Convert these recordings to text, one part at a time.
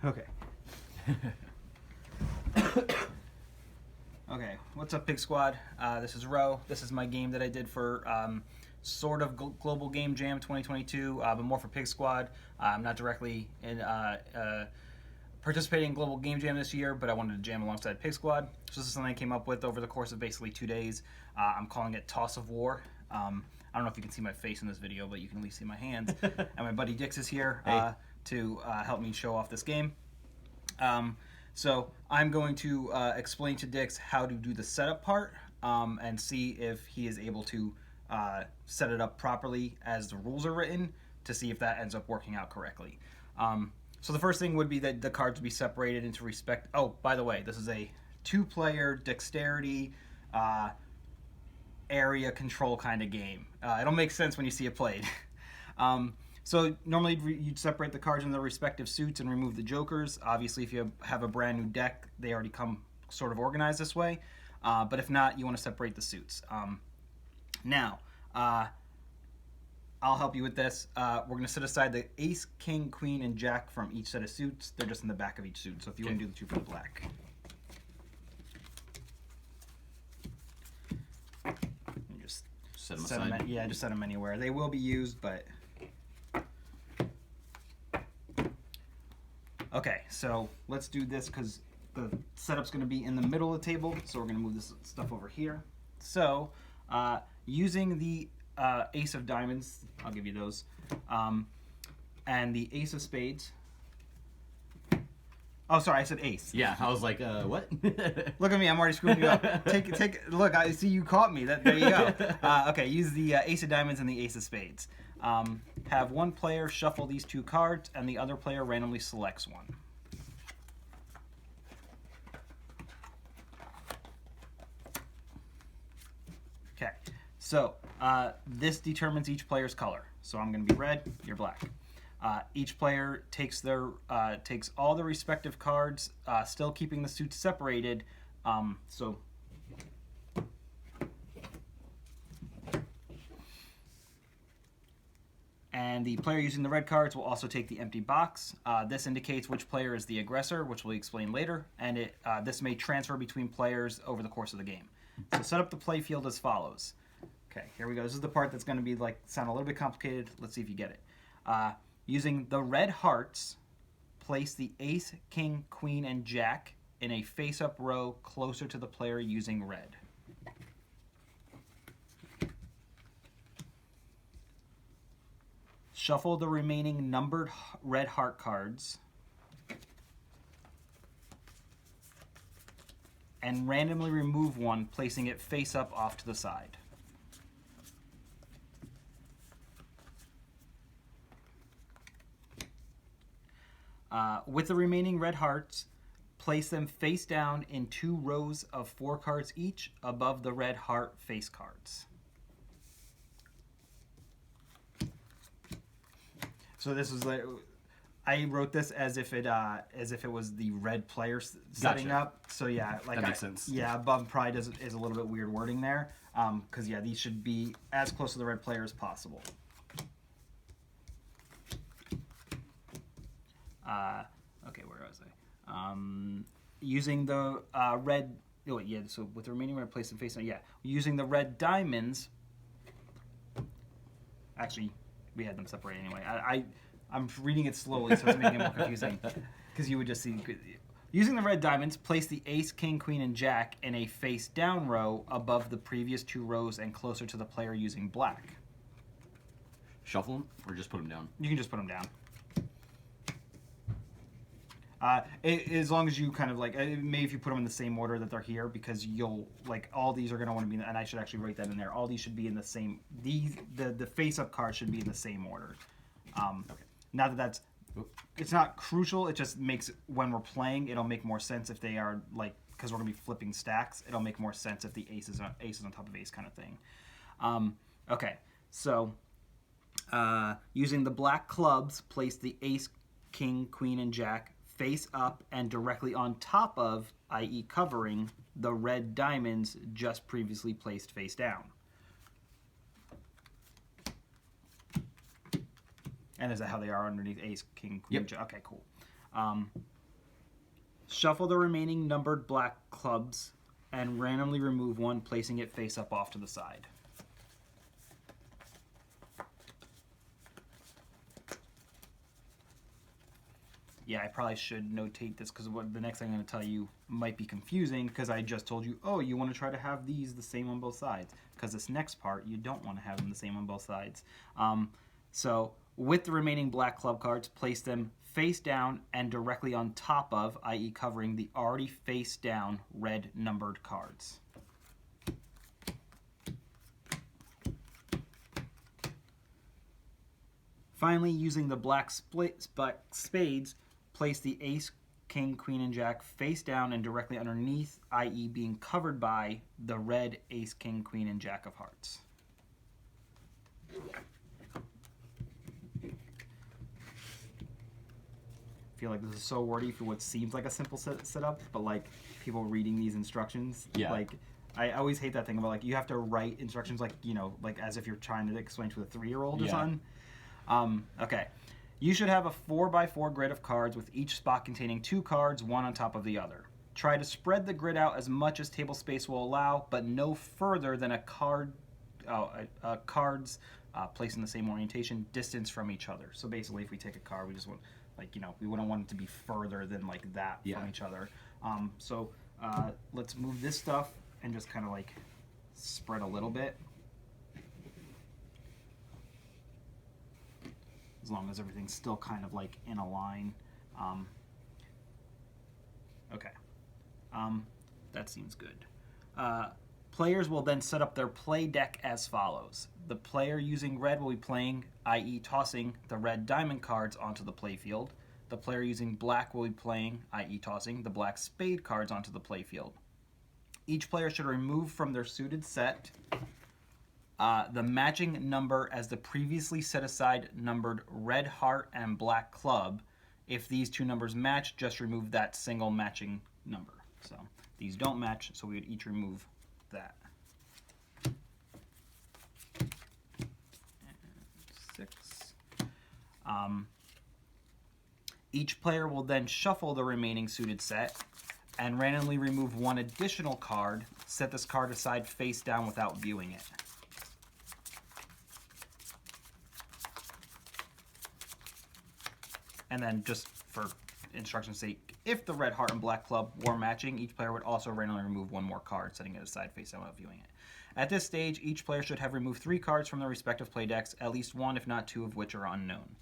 Okay. Okay, what's up, Pig Squad? This is Ro. This is my game that I did for sort of Global Game Jam 2022, but more for Pig Squad. I'm not directly in participating in Global Game Jam this year, but I wanted to jam alongside Pig Squad. So this is something I came up with over the course of basically 2 days. I'm calling it Toss of War. I don't know if you can see my face in this video, but you can at least see my hands. And my buddy Dix is here to help me show off this game. So I'm going to explain to Dix how to do the setup part and see if he is able to set it up properly as the rules are written to see if that ends up working out correctly. So the first thing would be that the cards would be separated into respect. Oh, by the way, this is a 2-player dexterity area control kind of game. It'll make sense when you see it played. So normally you'd separate the cards in their respective suits and remove the jokers. Obviously, if you have a brand new deck, they already come sort of organized this way. But if not, you want to separate the suits. Now, I'll help you with this. We're going to set aside the ace, king, queen, and jack from each set of suits. They're just in the back of each suit. So if you want to do the 2 for the black. You just set them aside. Yeah, just set them anywhere. They will be used, but... Okay, so let's do this because the setup's going to be in the middle of the table, so we're going to move this stuff over here. So, using the ace of diamonds, I'll give you those, and the ace of spades. Oh, sorry, I said ace. Yeah, I was like, what? Look at me, I'm already screwing you up. Look, I see you caught me. There you go. Okay, use the ace of diamonds and the ace of spades. Have one player shuffle these 2 cards, and the other player randomly selects one. Okay, so this determines each player's color. So I'm going to be red, you're black. Each player takes all the respective cards, still keeping the suits separated. And the player using the red cards will also take the empty box. This indicates which player is the aggressor, which we'll explain later, and this may transfer between players over the course of the game. So set up the play field as follows. Okay, here we go. This is the part that's going to be sound a little bit complicated. Let's see if you get it. Using the red hearts, place the ace, king, queen, and jack in a face-up row closer to the player using red. Shuffle the remaining numbered red heart cards and randomly remove one, placing it face up off to the side. With the remaining red hearts, place them face down in 2 rows of 4 cards each above the red heart face cards. So this was I wrote this as if it was the red player setting up. So yeah, that makes sense. Yeah, above probably is a little bit weird wording there, because yeah, these should be as close to the red player as possible. Okay, where was I? Using the red. Oh yeah, so with the remaining red, place them face down. Yeah, using the red diamonds. Actually, we had them separate anyway. I'm reading it slowly, so it's making it more confusing. Because you would just see... Using the red diamonds, place the ace, king, queen, and jack in a face-down row above the previous 2 rows and closer to the player using black. Shuffle them, or just put them down? You can just put them down. As long as you kind of maybe if you put them in the same order that they're here, because you'll all these are going to want to be, and I should actually write that in there. All these should be in the same. The face-up cards should be in the same order. Okay. Not that it's not crucial. It just makes when we're playing, it'll make more sense if they are because we're going to be flipping stacks. It'll make more sense if the ace is on top of ace kind of thing. Okay, so using the black clubs, place the ace, king, queen, and jack face up and directly on top of, i.e. covering, the red diamonds just previously placed face down. And is that how they are underneath ace, king, queen, yep. jack? Okay, cool. Shuffle the remaining numbered black clubs and randomly remove one, placing it face up off to the side. Yeah, I probably should notate this because the next thing I'm going to tell you might be confusing because I just told you, oh, you want to try to have these the same on both sides. Because this next part, you don't want to have them the same on both sides. So with the remaining black club cards, place them face down and directly on top of, i.e. covering the already face down red numbered cards. Finally, using the black spades, place the ace, king, queen, and jack face down and directly underneath, i.e. being covered by the red ace, king, queen, and jack of hearts. I feel like this is so wordy for what seems like a simple setup, but like people reading these instructions, like I always hate that thing about like you have to write instructions like, you know, like as if you're trying to explain to a 3-year-old or something. Okay. You should have a 4x4 grid of cards with each spot containing 2 cards, one on top of the other. Try to spread the grid out as much as table space will allow, but no further than cards placed in the same orientation distance from each other. So basically, if we take a card, we just want, like, you know, we wouldn't want it to be further than like that from each other. So let's move this stuff and just kind of like spread a little bit. As long as everything's still kind of like in a line. Okay. That seems good. Players will then set up their play deck as follows. The player using red will be playing, i.e. tossing, the red diamond cards onto the play field. The player using black will be playing, i.e. tossing, the black spade cards onto the play field. Each player should remove from their suited set the matching number as the previously set aside numbered red heart and black club. If these two numbers match, just remove that single matching number. So these don't match, so we would each remove that. And 6. Each player will then shuffle the remaining suited set and randomly remove one additional card. Set this card aside face down without viewing it. And then just for instruction's sake, if the red heart and black club were matching, each player would also randomly remove one more card, setting it aside face down without viewing it. At this stage, each player should have removed 3 cards from their respective play decks, at least 1 if not 2 of which are unknown.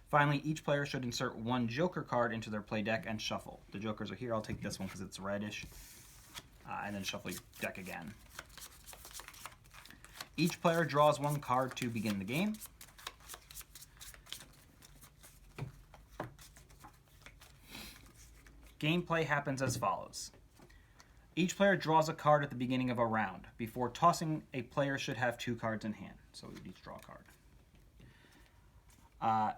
Finally, each player should insert 1 joker card into their play deck and shuffle. The jokers are here. I'll take this one because it's reddish. And then shuffle your deck again. Each player draws 1 card to begin the game. Gameplay happens as follows. Each player draws a card at the beginning of a round. Before tossing, a player should have 2 cards in hand. So we would each draw a card.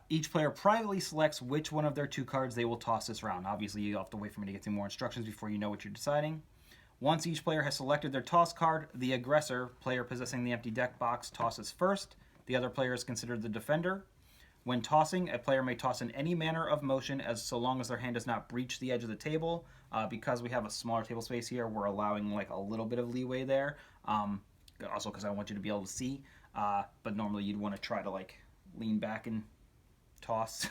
Each player privately selects which one of their 2 cards they will toss this round. Obviously, you have to wait for me to get some more instructions before you know what you're deciding. Once each player has selected their toss card, the aggressor, player possessing the empty deck box, tosses first. The other player is considered the defender. When tossing, a player may toss in any manner of motion as so long as their hand does not breach the edge of the table. Because we have a smaller table space here, we're allowing like a little bit of leeway there. Also because I want you to be able to see. But normally you'd want to try to like lean back and toss.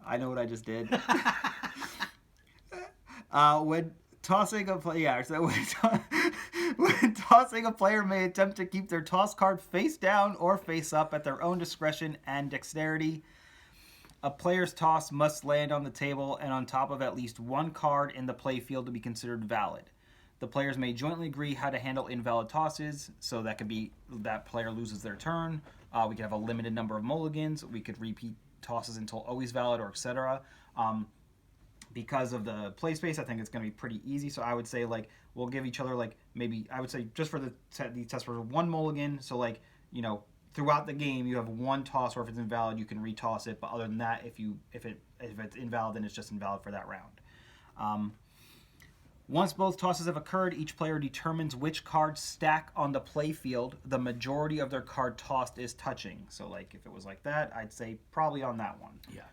I know what I just did. When tossing a player, when tossing, a player may attempt to keep their toss card face down or face up at their own discretion and dexterity. A player's toss must land on the table and on top of at least 1 card in the play field to be considered valid. The players may jointly agree how to handle invalid tosses, so that could be that player loses their turn. We could have a limited number of mulligans. We could repeat tosses until always valid, or etc. Because of the play space, I think it's going to be pretty easy. So I would say, like, we'll give each other, like, maybe, I would say just for the test for 1 mulligan. So, like, you know, throughout the game, you have 1 toss, or if it's invalid, you can retoss it. But other than that, if it's invalid, then it's just invalid for that round. Once both tosses have occurred, each player determines which cards stack on the play field the majority of their card tossed is touching. So, like, if it was like that, I'd say probably on that one. Yeah.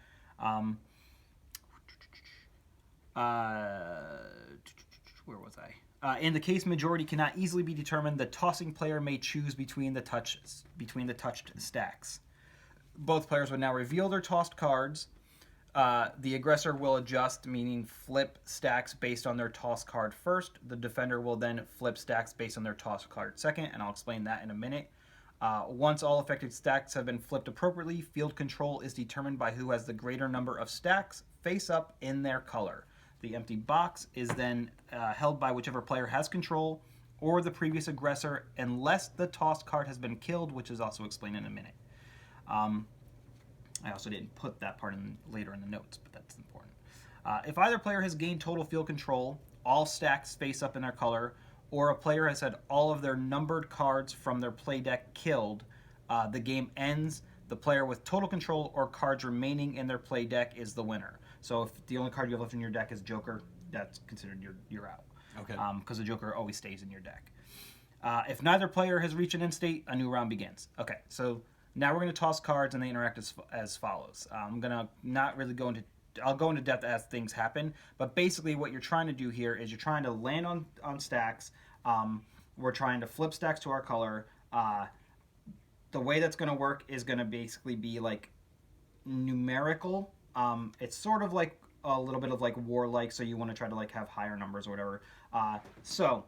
Where was I? In the case majority cannot easily be determined, the tossing player may choose between the touched stacks. Both players would now reveal their tossed cards. The aggressor will adjust, meaning flip stacks based on their toss card first. The defender will then flip stacks based on their toss card second, and I'll explain that in a minute. Once all affected stacks have been flipped appropriately, field control is determined by who has the greater number of stacks face up in their color. The empty box is then held by whichever player has control or the previous aggressor, unless the tossed card has been killed, which is also explained in a minute. I also didn't put that part in later in the notes, but that's important. If either player has gained total field control, all stacks face up in their color, or a player has had all of their numbered cards from their play deck killed, the game ends. The player with total control or cards remaining in their play deck is the winner. So if the only card you have left in your deck is Joker, that's considered you're out. Okay. Because the Joker always stays in your deck. If neither player has reached an end state, a new round begins. Okay, so now we're going to toss cards and they interact as follows. I'm going to not really go into... I'll go into depth as things happen, but basically what you're trying to do here is you're trying to land on stacks. We're trying to flip stacks to our color. The way that's going to work is going to basically be like numerical. It's sort of like a little bit of like warlike, so you want to try to like have higher numbers or whatever. So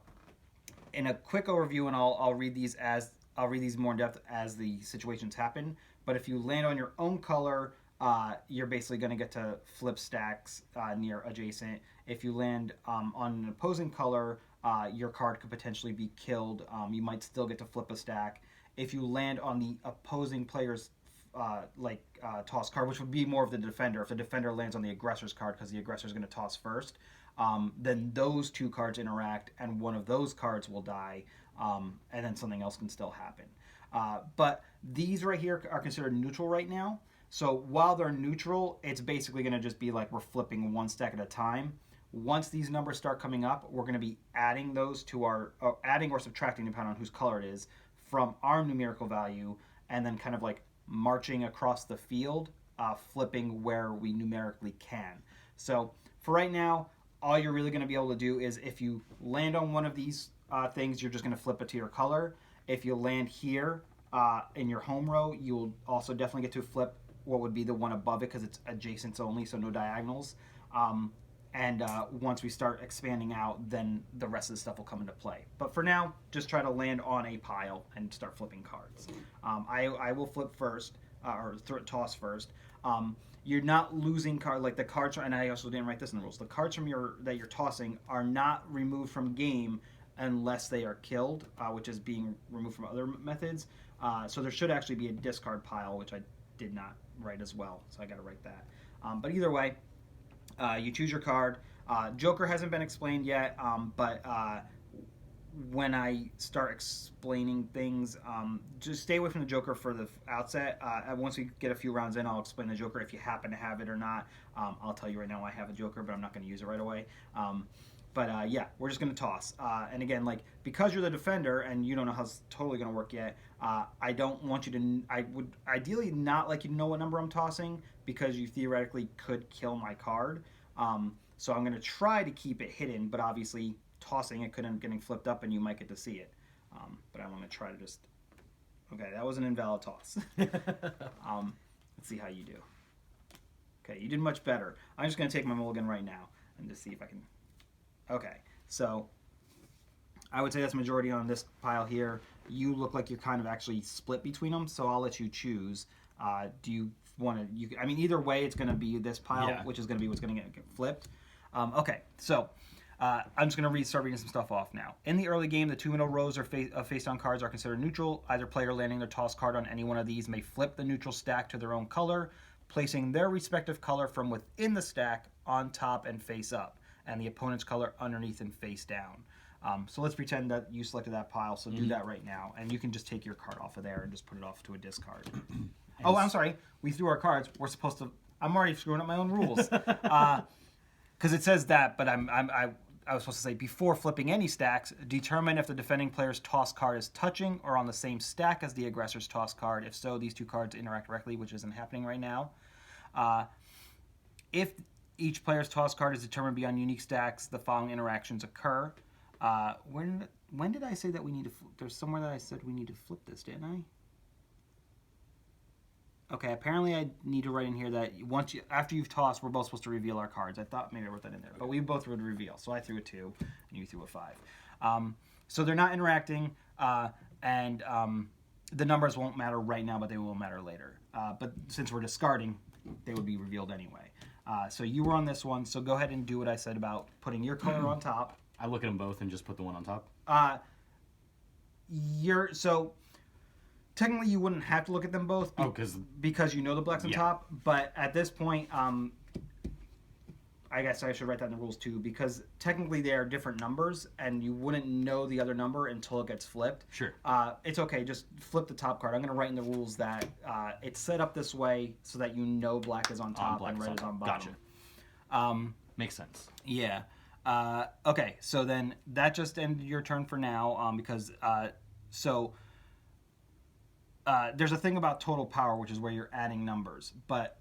in a quick overview, and I'll read these more in depth as the situations happen. But if you land on your own color, you're basically going to get to flip stacks near adjacent. If you land on an opposing color, your card could potentially be killed. You might still get to flip a stack. If you land on the opposing player's toss card, which would be more of the defender. If the defender lands on the aggressor's card because the aggressor is going to toss first, then those two cards interact and one of those cards will die, and then something else can still happen. But these right here are considered neutral right now. So while they're neutral, it's basically going to just be like we're flipping one stack at a time. Once these numbers start coming up, we're going to be adding those to adding or subtracting, depending on whose color it is, from our numerical value, and then kind of like marching across the field, flipping where we numerically can. So for right now, all you're really going to be able to do is if you land on one of these things, you're just going to flip it to your color. If you land here in your home row, you'll also definitely get to flip what would be the one above it because it's adjacents only, so no diagonals. And once we start expanding out, then the rest of the stuff will come into play. But for now, just try to land on a pile and start flipping cards. I will flip first, or toss first. You're not losing like the cards, and I also didn't write this in the rules. The cards from that you're tossing are not removed from game unless they are killed, which is being removed from other methods. So there should actually be a discard pile, which I did not write as well, so I got to write that. But either way, you choose your card. Joker hasn't been explained yet, but when I start explaining things, just stay away from the Joker for the outset. Once we get a few rounds in, I'll explain the Joker if you happen to have it or not. I'll tell you right now I have a Joker, but I'm not going to use it right away. But yeah, we're just going to toss. And again, like because you're the defender and you don't know how it's totally going to work yet, I don't want you to. I would ideally not like you to know what number I'm tossing because you theoretically could kill my card. So I'm going to try to keep it hidden, but obviously tossing it could end up getting flipped up and you might get to see it. But I'm going to try to just. Okay, that was an invalid toss. Let's see how you do. Okay, you did much better. I'm just going to take my mulligan right now and just see if I can. Okay, so I would say that's majority on this pile here. You look like you're kind of actually split between them, so I'll let you choose. Do you want to? I mean, either way, it's going to be this pile, which is going to be what's going to get flipped. Okay, so I'm just going to start reading some stuff off now. In the early game, the two middle rows of face-down cards are considered neutral. Either player landing their toss card on any one of these may flip the neutral stack to their own color, placing their respective color from within the stack on top and face up, and the opponent's color underneath and face down. So let's pretend that you selected that pile, so do that right now. And you can just take your card off of there and just put it off to a discard. Oh, I'm sorry. We threw our cards. We're supposed to... I'm already screwing up my own rules. Because it says that, but I was supposed to say, before flipping any stacks, determine if the defending player's toss card is touching or on the same stack as the aggressor's toss card. If so, these two cards interact directly, which isn't happening right now. If Each player's toss card is determined beyond unique stacks. The following interactions occur. When did I say that we need to? There's somewhere that I said we need to flip this, didn't I? Okay, apparently I need to write in here that after you've tossed, we're both supposed to reveal our cards. I thought maybe I wrote that in there, but we both would reveal. So I threw a 2, and you threw a 5. So they're not interacting, and the numbers won't matter right now, but they will matter later. But since we're discarding, they would be revealed anyway. So you were on this one, so go ahead and do what I said about putting your color on top. I look at them both and just put the one on top. Technically, you wouldn't have to look at them both because you know the black's on top. But at this point, I guess I should write that in the rules too, because technically they are different numbers, and you wouldn't know the other number until it gets flipped. Sure. It's okay. Just flip the top card. I'm going to write in the rules that it's set up this way so that you know black is on top and red is on bottom. Gotcha. Makes sense. Yeah. Okay. So then that just ended your turn for now, because there's a thing about total power, which is where you're adding numbers. But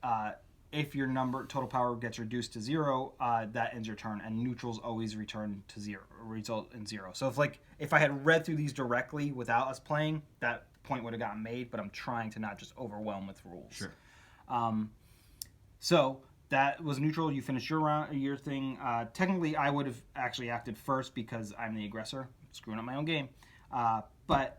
if your total power gets reduced to 0, that ends your turn, and neutrals always result in 0. So if I had read through these directly without us playing, that point would have gotten made. But I'm trying to not just overwhelm with rules. Sure. So that was neutral. You finished your thing. Technically, I would have actually acted first because I'm the aggressor, screwing up my own game. But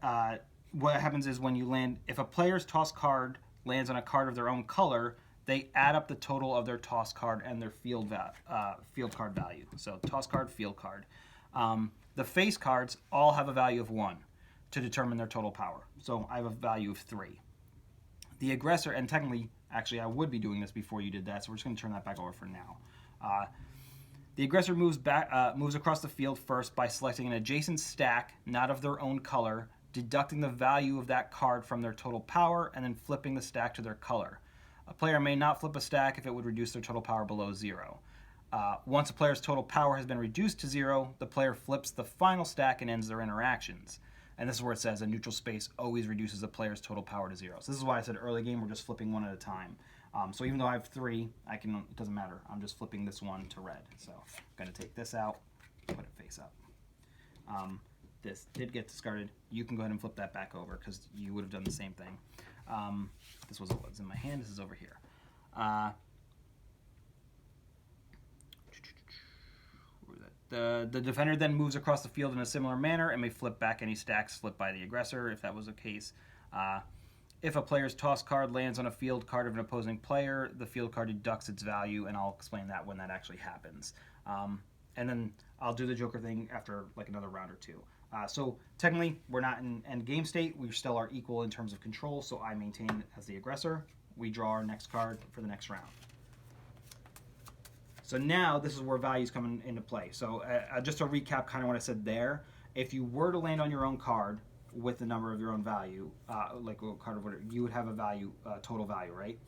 what happens is when you land, if a player's toss card lands on a card of their own color, they add up the total of their toss card and their field card value. So toss card, field card. The face cards all have a value of 1 to determine their total power. So I have a value of 3. The aggressor, and technically, actually, I would be doing this before you did that, so we're just going to turn that back over for now. The aggressor moves across the field first by selecting an adjacent stack, not of their own color, deducting the value of that card from their total power, and then flipping the stack to their color. A player may not flip a stack if it would reduce their total power below 0. Once a player's total power has been reduced to 0, the player flips the final stack and ends their interactions. And this is where it says a neutral space always reduces the player's total power to 0. So this is why I said early game we're just flipping one at a time. So even though I have 3, it doesn't matter. I'm just flipping this one to red. So I'm going to take this out, put it face up. This did get discarded. You can go ahead and flip that back over because you would have done the same thing. This was what's in my hand. This is over here. The defender then moves across the field in a similar manner and may flip back any stacks flipped by the aggressor, if that was the case. If a player's toss card lands on a field card of an opposing player, the field card deducts its value, and I'll explain that when that actually happens. And then I'll do the Joker thing after another round or two. So technically, we're not in end game state. We still are equal in terms of control, so I maintain as the aggressor. We draw our next card for the next round. So now this is where values come into play. So just to recap kind of what I said there, if you were to land on your own card with the number of your own value, like a card of whatever, you would have a value, total value, right?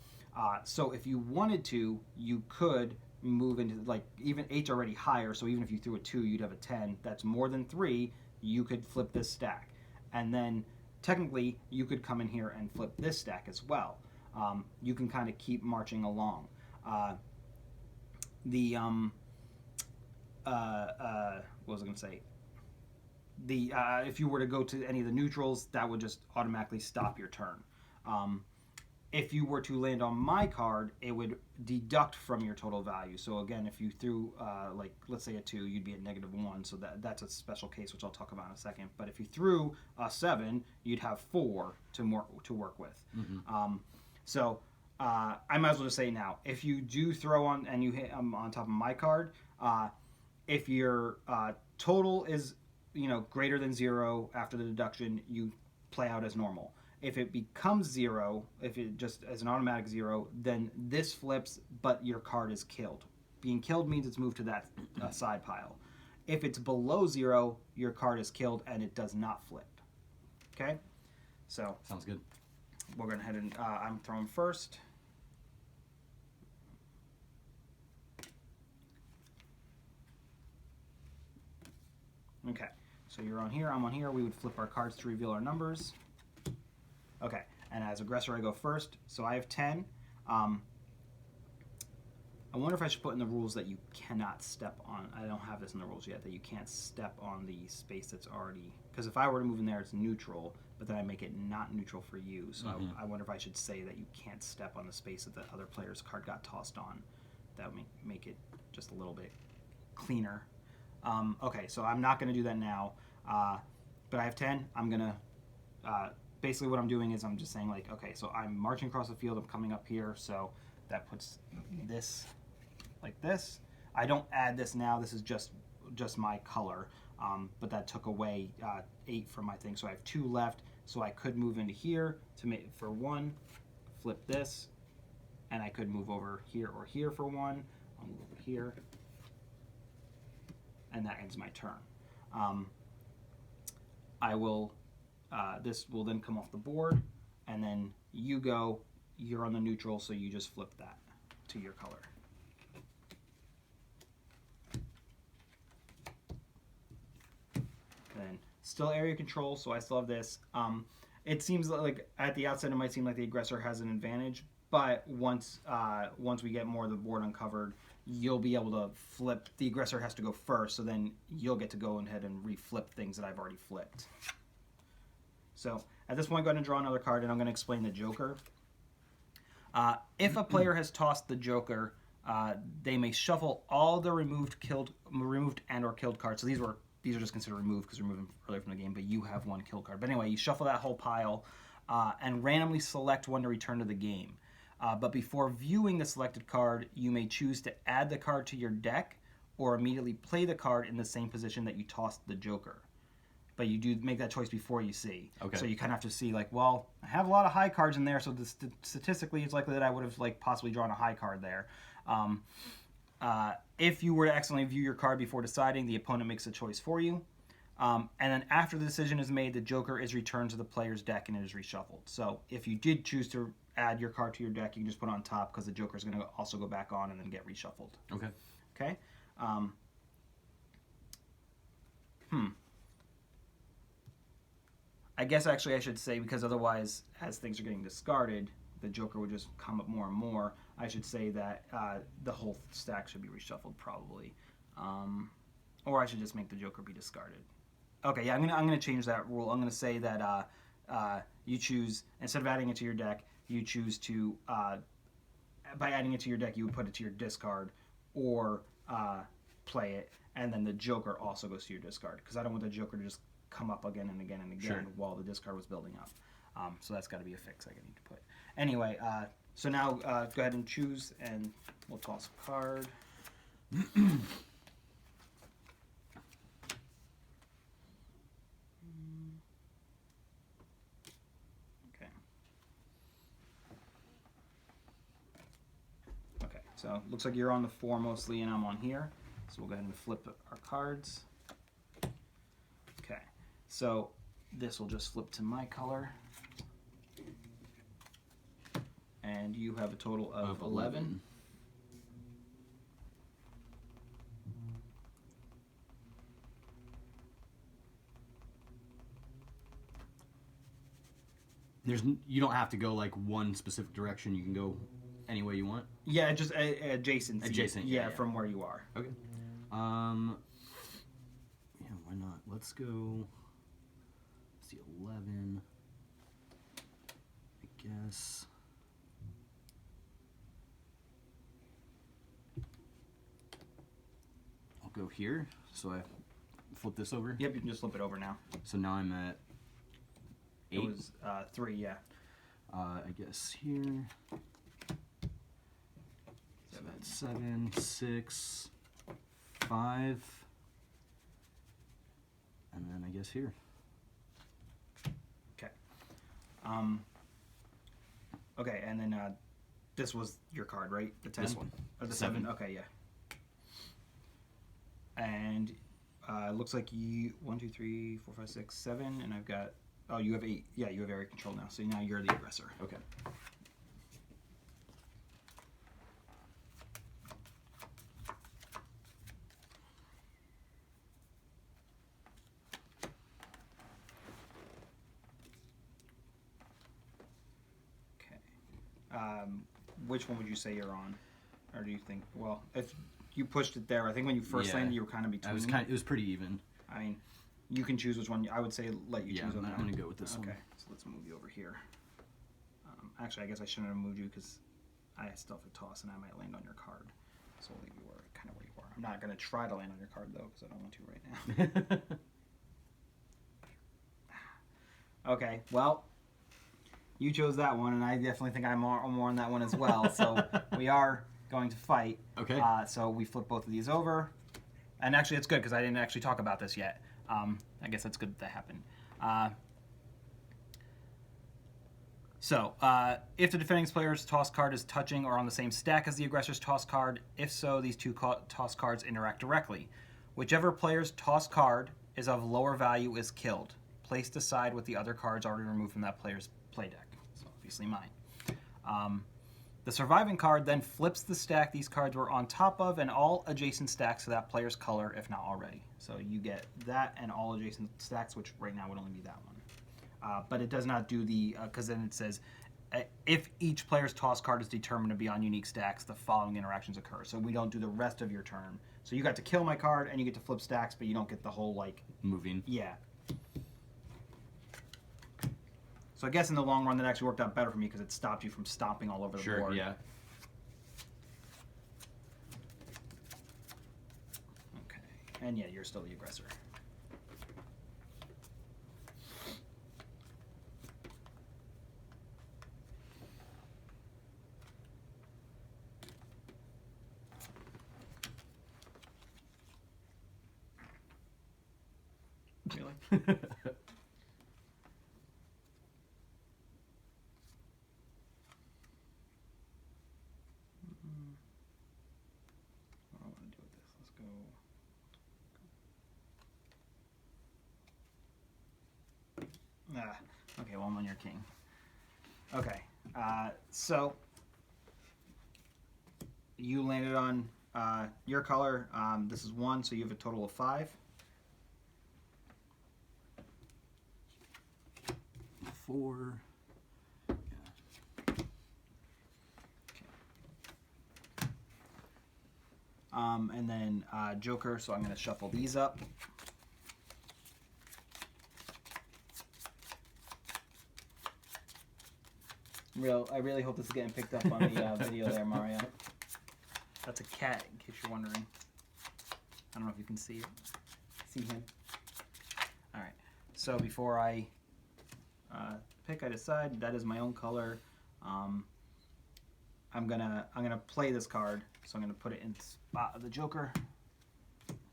So if you wanted to, you could move into, even 8's already higher, so even if you threw a 2, you'd have a 10. That's more than 3. You could flip this stack. And then technically, you could come in here and flip this stack as well. You can kind of keep marching along. What was I going to say? If you were to go to any of the neutrals, that would just automatically stop your turn. If you were to land on my card, it would deduct from your total value. So again, if you threw, let's say a 2, you'd be at -1. So that's a special case, which I'll talk about in a second. But if you threw a 7, you'd have 4 to work with. Mm-hmm. I might as well just say now, if you do throw on and you hit on top of my card, if your total is greater than 0 after the deduction, you play out as normal. If it becomes 0, if it just as an automatic 0, then this flips, but your card is killed. Being killed means it's moved to that side pile. If it's below 0, your card is killed and it does not flip. Okay? So sounds good. We're going to head and I'm throwing first. Okay, so you're on here, I'm on here. We would flip our cards to reveal our numbers. Okay, and as aggressor, I go first. So I have 10. I wonder if I should put in the rules that you cannot step on. I don't have this in the rules yet, that you can't step on the space that's already... Because if I were to move in there, it's neutral, but then I make it not neutral for you. So I wonder if I should say that you can't step on the space that the other player's card got tossed on. That would make it just a little bit cleaner. Okay, so I'm not going to do that now. But I have 10. I'm going to... basically what I'm doing is I'm just saying, like, okay, so I'm marching across the field. I'm coming up here, so that puts this like this. I don't add this now. This is just my color, but that took away 8 from my thing. So I have 2 left. So I could move into here to make for 1, flip this, and I could move over here or here for 1. I'll move over here, and that ends my turn. I will. This will then come off the board, and then you go. You're on the neutral, so you just flip that to your color. Then still area control, so I still have this. It seems like at the outset it might seem like the aggressor has an advantage, but once we get more of the board uncovered, you'll be able to flip. The aggressor has to go first, so then you'll get to go ahead and reflip things that I've already flipped. So at this point, go ahead and draw another card, and I'm going to explain the Joker. If a player has tossed the Joker, they may shuffle all the removed and or killed cards. So these are just considered removed because we're moving earlier from the game, but you have 1 kill card. But anyway, you shuffle that whole pile and randomly select one to return to the game. But before viewing the selected card, you may choose to add the card to your deck or immediately play the card in the same position that you tossed the Joker. But you do make that choice before you see. Okay. So you kind of have to see, like, well, I have a lot of high cards in there, so statistically it's likely that I would have, like, possibly drawn a high card there. If you were to accidentally view your card before deciding, the opponent makes a choice for you. And then after the decision is made, the Joker is returned to the player's deck and it is reshuffled. So if you did choose to add your card to your deck, you can just put it on top because the Joker is going to also go back on and then get reshuffled. Okay. Okay? I guess actually I should say, because otherwise, as things are getting discarded, the Joker would just come up more and more. I should say that the whole stack should be reshuffled probably. Or I should just make the Joker be discarded. Okay, yeah, I'm gonna change that rule. I'm gonna say that you choose, instead of adding it to your deck, you choose to, by adding it to your deck, you would put it to your discard or play it, and then the Joker also goes to your discard, because I don't want the Joker to just come up again and again and again Sure. while the discard was building up. So that's got to be a fix I need to put. Anyway, so now go ahead and choose, and we'll toss a card. Okay. Okay, so looks like you're on the 4 mostly, and I'm on here. So we'll go ahead and flip our cards. Okay, so this will just flip to my color. And you have a total of 11. You don't have to go like one specific direction. You can go any way you want. Yeah, just adjacent. Adjacent, yeah. From where you are. Okay. Yeah, why not? Let's go. Let's see, 11. I guess. I'll go here. So I flip this over. Yep, you can just flip it over now. So now I'm at 8. It was 3, yeah. I guess here. So that's 7, 6, 5, and then I guess here. Okay. Okay, and then this was your card, right? The 10? This one. Or the 7. 7? Okay, yeah. And it looks like you 1, 2, 3, 4, 5, 6, 7, and I've got. Oh, you have 8. Yeah, you have area control now. So now you're the aggressor. Okay. Okay. Which one would you say you're on? Or do you think? Well, if you pushed it there, I think when you first landed, you were kind of between. It was pretty even. I mean, you can choose which one. I would say let you choose on that. I'm gonna go with this one. Okay, so let's move you over here. Actually, I guess I shouldn't have moved you because I still have to toss, and I might land on your card. So we'll leave you kind of where you are. I'm not gonna try to land on your card though because I don't want to right now. Okay, well, you chose that one, and I definitely think I'm more on that one as well. So we are going to fight. Okay. So we flip both of these over, and actually it's good because I didn't actually talk about this yet. I guess that's good that happened. If the defending player's toss card is touching or on the same stack as the aggressor's toss card, if so, these two toss cards interact directly. Whichever player's toss card is of lower value is killed, placed aside with the other cards already removed from that player's play deck. So obviously mine. The surviving card then flips the stack these cards were on top of and all adjacent stacks to that player's color, if not already. So you get that and all adjacent stacks, which right now would only be that one. But it does not do the, because then it says, if each player's toss card is determined to be on unique stacks, the following interactions occur. So we don't do the rest of your turn. So you got to kill my card and you get to flip stacks, but you don't get the whole, like... Moving. Yeah. So I guess in the long run that actually worked out better for me because it stopped you from stomping all over the board. Sure, yeah. Okay. And yeah, you're still the aggressor. Really? What do I want to do with this? Let's go. Okay, well, I'm on your king. Okay, so you landed on your color. This is 1, so you have a total of 5. 4. And then Joker, so I'm going to shuffle these up. I really hope this is getting picked up on the video there, Mario. That's a cat, in case you're wondering. I don't know if you can see it. See him? All right. So before I pick, I decide that is my own color. I'm gonna play this card, so I'm gonna put it in the spot of the Joker.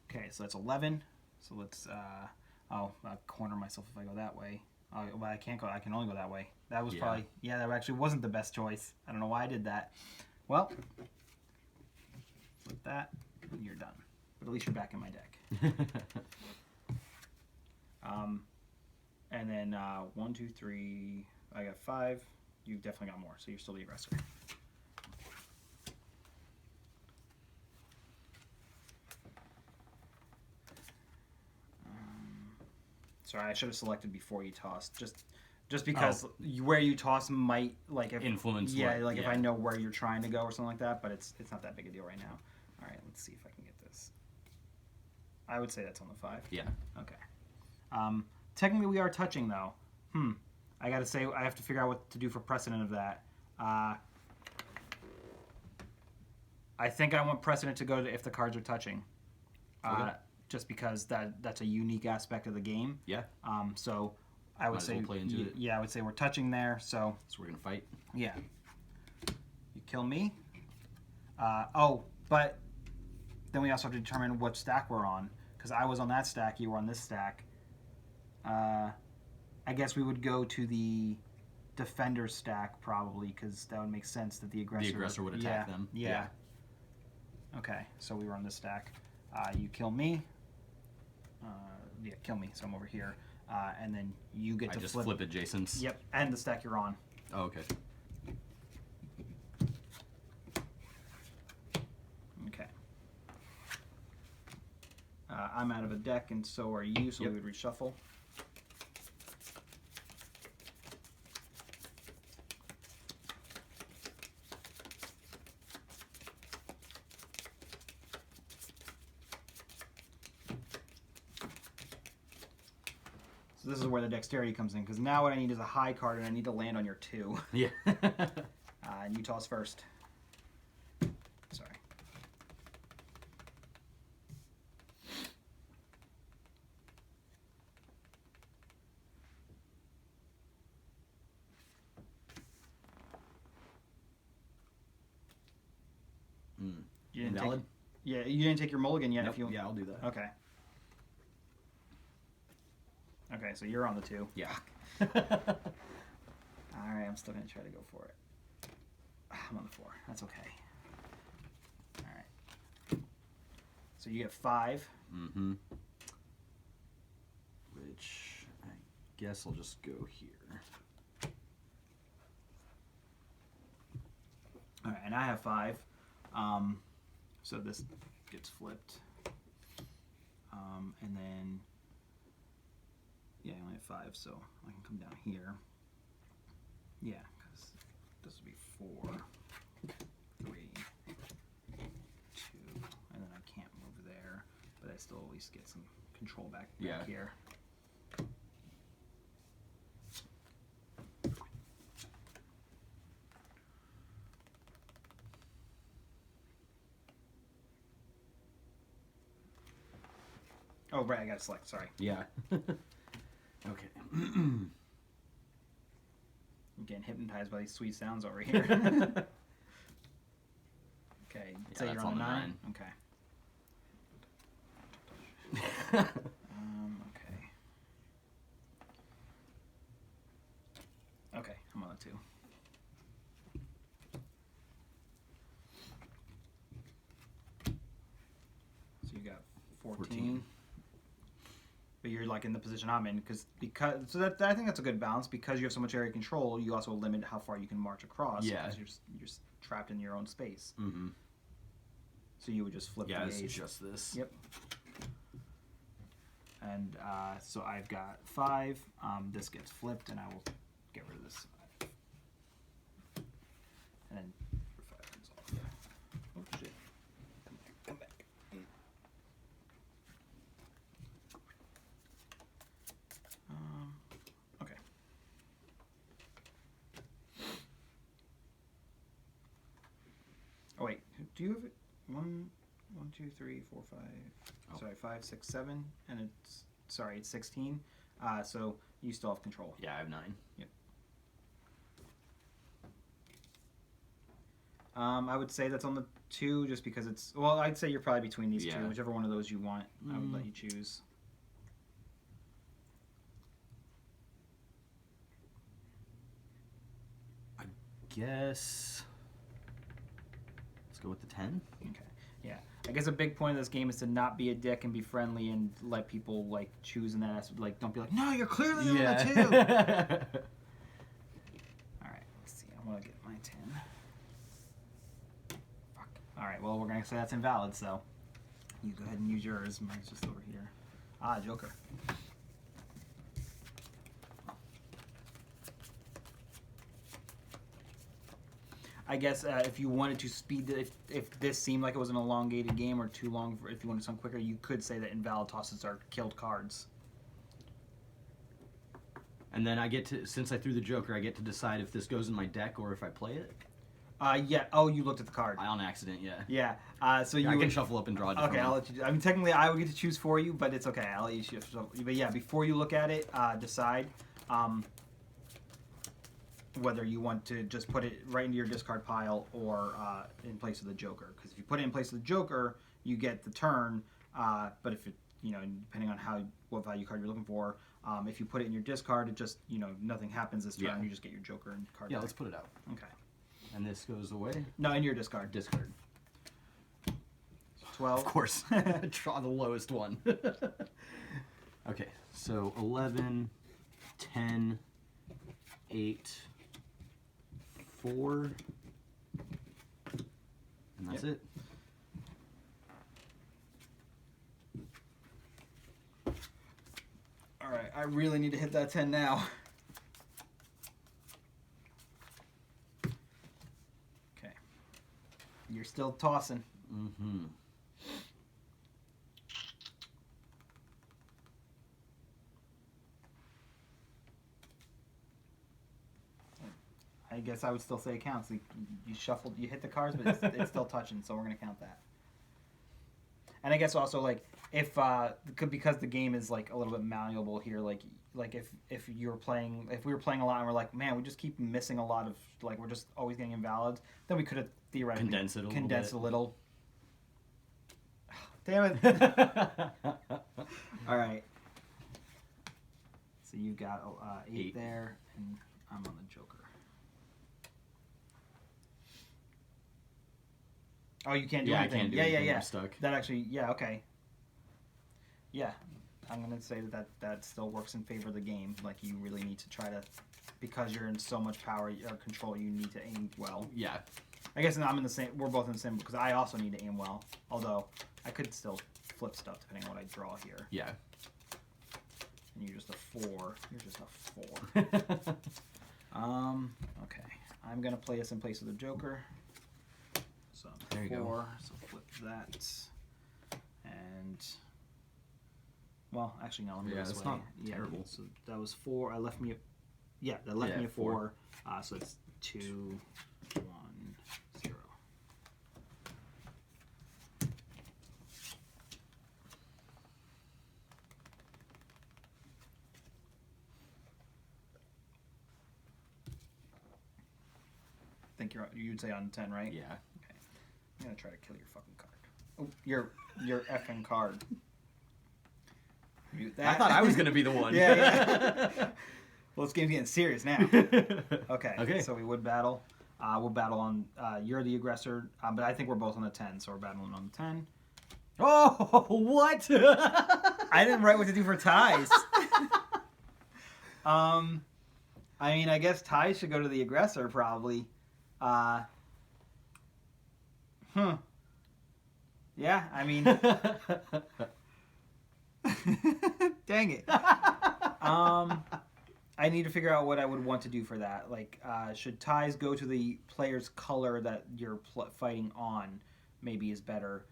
Okay, so that's 11. So let's I'll corner myself if I go that way. Well, I can't go. I can only go that way. That was probably that actually wasn't the best choice. I don't know why I did that. Well, flip that, and you're done. But at least you're back in my deck. And then 1, 2, 3. I got 5. You've definitely got more, so you're still the aggressor. Sorry, I should have selected before you tossed, just because where you toss might influence. Yeah, if I know where you're trying to go or something like that, but it's not that big a deal right now. All right, let's see if I can get this. I would say that's on the 5. Yeah. Okay. Technically, we are touching though. I gotta say, I have to figure out what to do for precedent of that. I think I want precedent to go to if the cards are touching. Okay. Just because that's a unique aspect of the game. Yeah. So I would say play into it. Yeah, I would say we're touching there. So we're gonna fight. Yeah. You kill me. But then we also have to determine what stack we're on because I was on that stack, you were on this stack. I guess we would go to the defender stack probably because that would make sense that the aggressor would attack them. Yeah. Okay, so we were on this stack. You kill me. Kill me. So I'm over here, and then you get to flip adjacents. Yep, and the stack you're on. Oh, okay. Okay. I'm out of a deck, and so are you. So we would reshuffle. So this is where the dexterity comes in, because now what I need is a high card, and I need to land on your 2. Yeah. And you toss first. Sorry. You didn't Invalid? take. Yeah, you didn't take your mulligan yet. Nope. If you. Yeah, I'll do that. Okay. Okay, so you're on the 2. Yeah. All right, I'm still gonna try to go for it. I'm on the 4. That's okay. All right. So you get 5. Mm-hmm. Which I guess I'll just go here. All right, and I have 5. So this gets flipped. And then, yeah, I only have 5, so I can come down here. Yeah, because this would be 4, 3, 2, and then I can't move there, but I still at least get some control back here. Oh, right, I gotta select, sorry. Yeah. Okay. I'm getting hypnotized by these sweet sounds over here. Okay, say you're on the 9? Okay. Okay. Okay, I'm on the 2. So you got 14. But you're like in the position I'm in because so that I think that's a good balance because you have so much area control. You also limit how far you can march across. Yeah. Because you're trapped in your own space. Mm-hmm. So you would just flip Yeah, the it's gauge. just this. Yep. And so I've got 5. This gets flipped, and I will get rid of this 5. And then 5 comes off. Oh shit! Come back. Okay. Oh wait, do you have it? 1, 2, 3, 4, 5. Oh. Sorry, 5, 6, 7, and it's sorry, it's 16. So you still have control. Yeah, I have 9. Yep. I would say that's on the 2, just because it's. Well, I'd say you're probably between these 2, whichever one of those you want. I would let you choose. I guess. Let's go with the 10. Okay. Yeah. I guess a big point of this game is to not be a dick and be friendly and let people like choose in that aspect. Like, don't be like, no, you're clearly on the 2. All right. Let's see. I want to get my 10. Fuck. All right. Well, we're gonna say that's invalid. So you go ahead and use yours. Mine's just over here. Ah, Joker. I guess if you wanted to speed if this seemed like it was an elongated game or too long, if you wanted something quicker, you could say that invalid tosses are killed cards. And then I get to, since I threw the Joker, I get to decide if this goes in my deck or if I play it. Yeah. Oh, you looked at the card. On accident, yeah. Yeah. So you I can shuffle up and draw a different Okay, one. I'll let you. I mean, technically, I would get to choose for you, but it's okay. I'll let you choose. But yeah, before you look at it, decide whether you want to just put it right into your discard pile or in place of the Joker. Because if you put it in place of the Joker, you get the turn. But if it, depending on what value card you're looking for, if you put it in your discard, it just nothing happens this turn. Yeah. You just get your Joker and card. Yeah, back. let's put it out. Okay. And this goes away. No, in your discard. Discard. 12. Of course. Draw the lowest one. Okay, so 11, 10, 8, 4, and that's it. All right, I really need to hit that 10 now. Okay. You're still tossing. Mm-hmm. guess I would still say it counts. You shuffled, you hit the cards, but it's still touching, so we're gonna count that. And I guess also like if because the game is like a little bit malleable here, like if we were playing a lot and we're like, man, we just keep missing a lot of like we're just always getting invalids, then we could have theoretically condensed a little. Damn it! All right. So you got 8 there, and I'm on the Joker. Oh, you can't do anything. I can't do anything. I'm stuck. That actually, okay. Yeah, I'm gonna say that still works in favor of the game. Like you really need to try to, because you're in so much power or control, you need to aim well. Yeah. I guess I'm in the same. We're both in the same because I also need to aim well. Although I could still flip stuff depending on what I draw here. Yeah. And you're just a 4. You're just a 4. Okay. I'm gonna play this in place of the Joker. So there you 4. go. So flip that. And well, actually no. Let me go this that's way. not terrible. So that was 4. I left me. That left me a 4. So it's 2, 1, 0. I think you'd say on 10, right? Yeah. Okay. I'm gonna try to kill your fucking card. Oh, your effing card. Mute that. I thought I was gonna be the one. yeah. Well, this game's getting serious now. Okay. Okay. So we would battle. We'll battle on. You're the aggressor, but I think we're both on the 10, so we're battling on the 10. Oh, what? I didn't write what to do for ties. I mean, I guess ties should go to the aggressor probably. Yeah, I mean, dang it. I need to figure out what I would want to do for that. Like, should ties go to the player's color that you're fighting on? Maybe is better.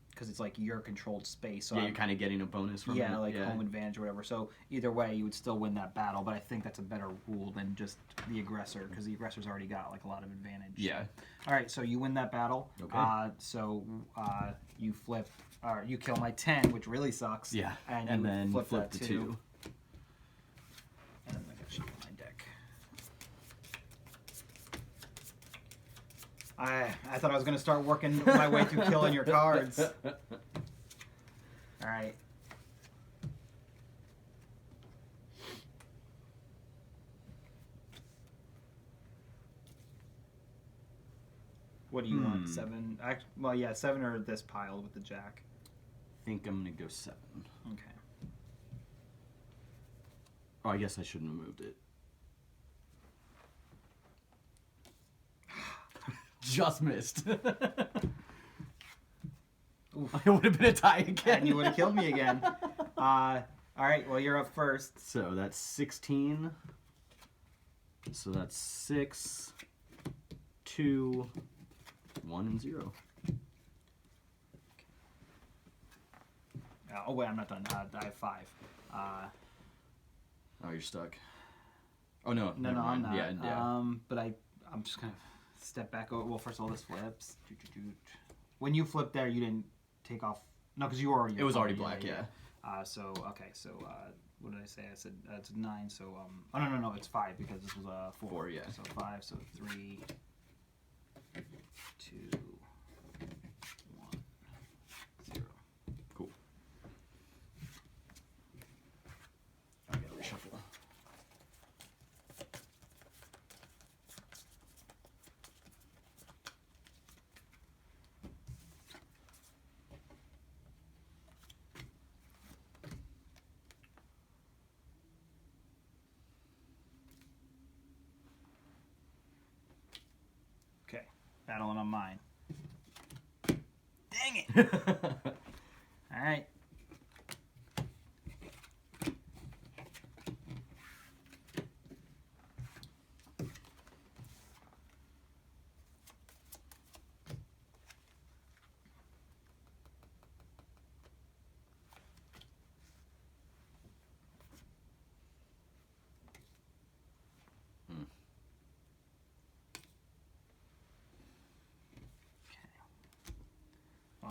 Because it's like your controlled space. So you're kind of getting a bonus from it. Home advantage or whatever. So either way, you would still win that battle. But I think that's a better rule than just the aggressor, because the aggressor's already got like a lot of advantage. Yeah. All right, so you win that battle. Okay. So you flip, or you kill my 10, which really sucks. Yeah. And then flip flip that the 2. 2. And I can shuffle my deck. I thought I was going to start working my way through killing your cards. All right. What do you want? 7? Well, yeah, 7 or this pile with the jack. I think I'm going to go 7. Okay. Oh, I guess I shouldn't have moved it. Just missed. It would have been a tie again. And you would have killed me again. All right, well, you're up first. So that's 16. So that's 6, 2, 1, and 0. Oh, wait, I'm not done. I have 5. Oh, you're stuck. Oh, no. No, never I'm mind. not. Yeah. But I'm just going to step back over. Well, first of all, this flips. When you flipped there, you didn't take off. No, because you were already. It was already black, yeah. So, okay, so what did I say? I said it's 9, so. Oh, no, it's 5 because this was a 4. 4, yeah. So 5, so 3, 2, 1, 0. Cool. I gotta reshuffle. Okay, battling on mine. Dang it! All right.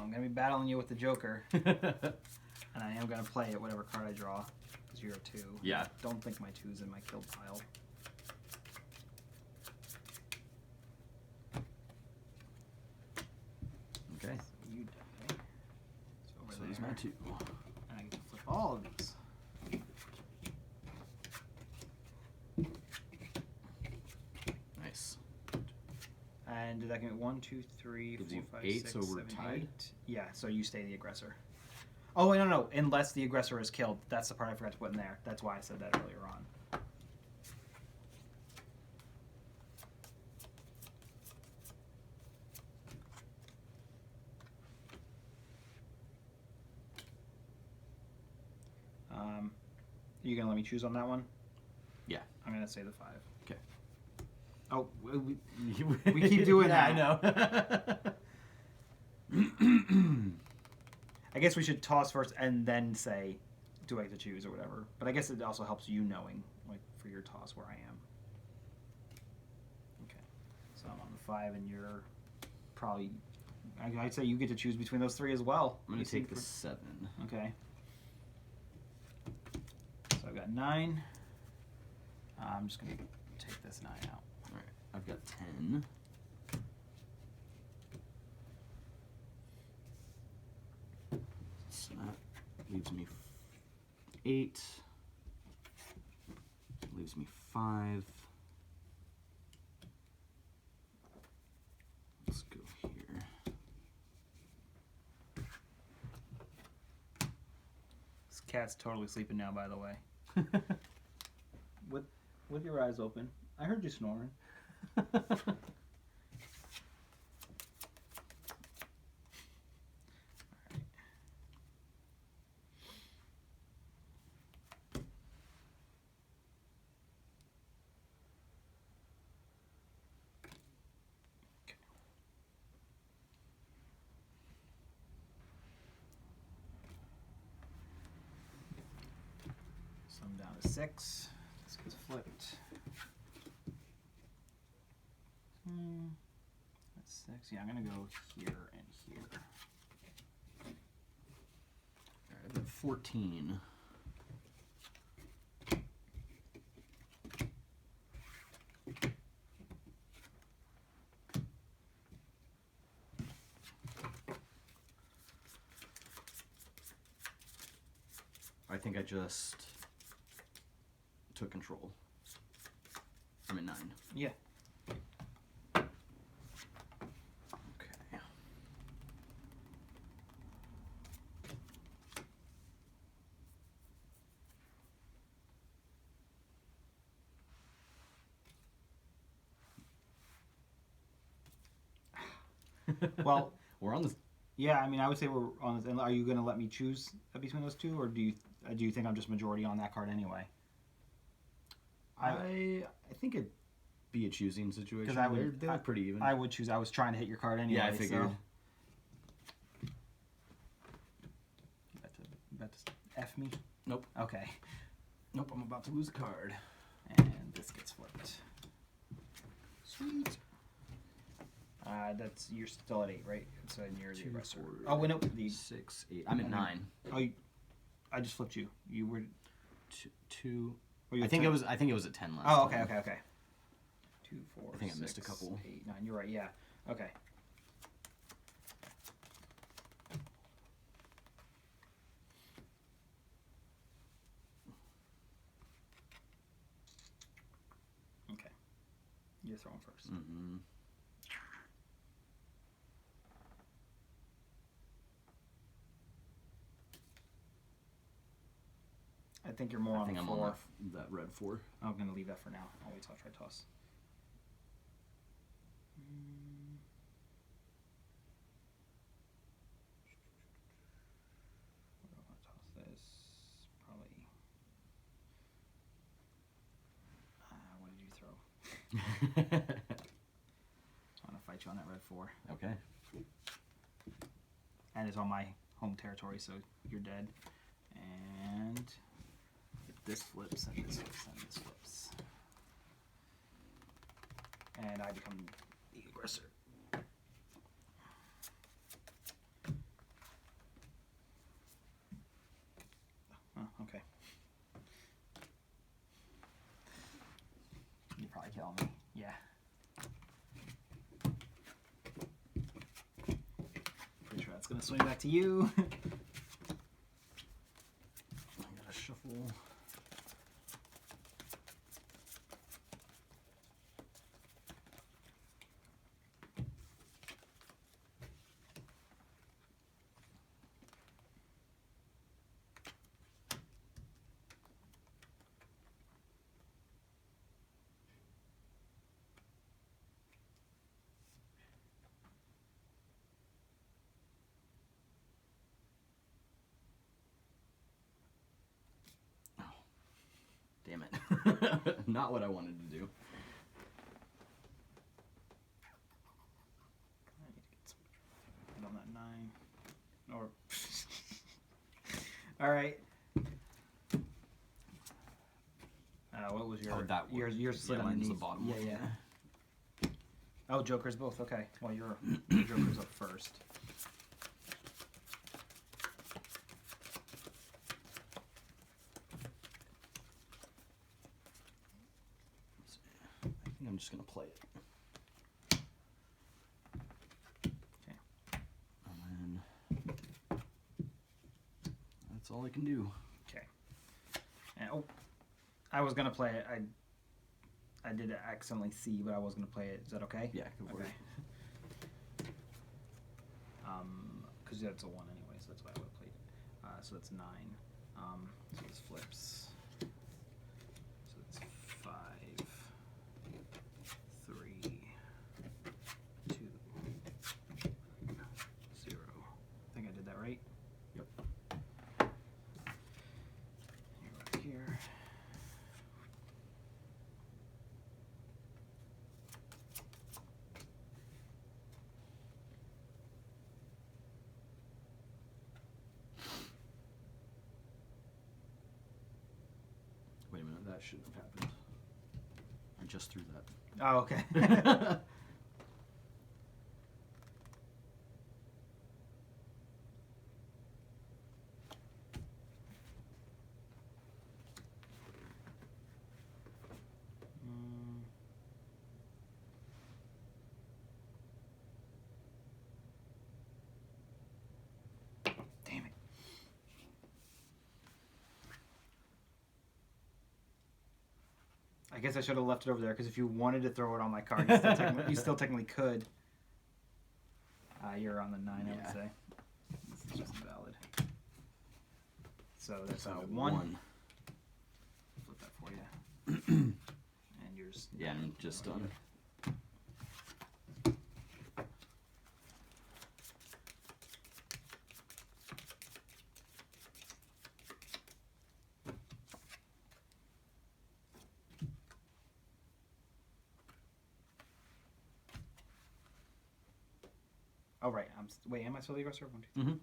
I'm gonna be battling you with the Joker, and I am gonna play it whatever card I draw, because you're a 2. Yeah. Don't think my 2's in my kill pile. Okay. So you die. It's over So there. there's my 2. And I get to flip all of these. Nice. And did that give me 1, 2, 3, Gives 4, you 5, 8, 6, so we're 7, tied? 8. Yeah, so you stay the aggressor. Oh, wait, no. Unless the aggressor is killed. That's the part I forgot to put in there. That's why I said that earlier on. Are you going to let me choose on that one? Yeah. I'm going to say the 5. Okay. Oh, we keep doing that. I know. I guess we should toss first and then say, do I get to choose or whatever. But I guess it also helps you knowing, like, for your toss where I am. Okay. So I'm on the 5 and you're probably... I'd say you get to choose between those 3 as well. I'm going to take the 7. Okay. So I've got 9. I'm just going to take this 9 out. All right. I've got 10. So that leaves me 8. Leaves me 5. Let's go here. This cat's totally sleeping now, by the way. With your eyes open. I heard you snoring. So I'm down to 6. This gets flipped. That's 6. Yeah, I'm gonna go here and here. All right, I've got 14. I think I just took control. I'm at 9. Yeah. Okay. Well, we're on this. yeah. I mean, I would say we're on this. And are you gonna let me choose between those 2, or do you think I'm just majority on that card anyway? I think it'd be a choosing situation. Because I would. They're pretty even. I would choose. I was trying to hit your card anyway. Yeah, I figured. So. You about to F me? Nope. Okay. Nope, I'm about to lose a card. And this gets flipped. Sweet. You're still at 8, right? So you're the 2, aggressor. 4, Oh wait, no. The 6, 8. I'm at 9. Oh, I just flipped you. You were 2. Oh, you I were think 10. it was at 10 last. Oh, time. okay. 2, 4. I think I 6, missed a couple. 8, 9. You're right. Yeah. Okay. Okay. You're throwing first. Mm-hmm. I think you're more on I think the I'm 4. on that red 4. I'm gonna leave that for now. I'll wait till I try toss. Where do I want to toss this? Probably. What did you throw? I want to fight you on that red 4. Okay. And it's on my home territory, so you're dead. And if this flips, and this flips, and this flips. And I become the aggressor. That's gonna swing back to you. I gotta shuffle. Damn it. Not what I wanted to do. I need to get some on that 9. Or all right. What was your? Oh, that one. Yours slid Yeah, mine's underneath. the bottom Yeah, one. yeah. Oh, Joker's both. Okay. Well, your Joker's up first. I think I'm just gonna play it. Okay. And then that's all I can do. Okay. And oh, I was gonna play it. I did accidentally see, but I was gonna play it. Is that okay? Yeah, go for Okay. it. Because that's a 1 anyway, so that's why I would have played it. So that's 9. So this flips. So it's 5, 3, 2, 0. I think I did that right. Yep. Here, right here. Wait a minute, that shouldn't have happened. I just threw that. Oh, okay. Damn it. I guess I should have left it over there because if you wanted to throw it on my card, you still technically could. You're on the 9, I Yeah. would say. This is just valid. So that's So a 1. 1. Flip that for you. And yours. Yeah, I'm just done. Oh, right. Wait, am I still the aggressor? 1, 2,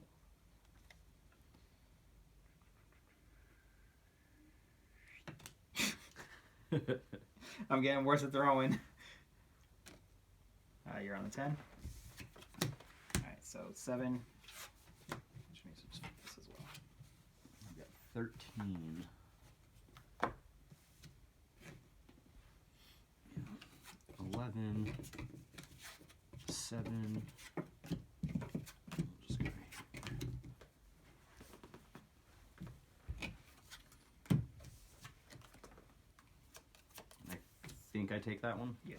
3. Mm-hmm. I'm getting worse at throwing. You're on the 10. Alright, so 7. Which means it's this as well. I've got 13. 11. 7. Just go right here. I think I take that one. Yeah.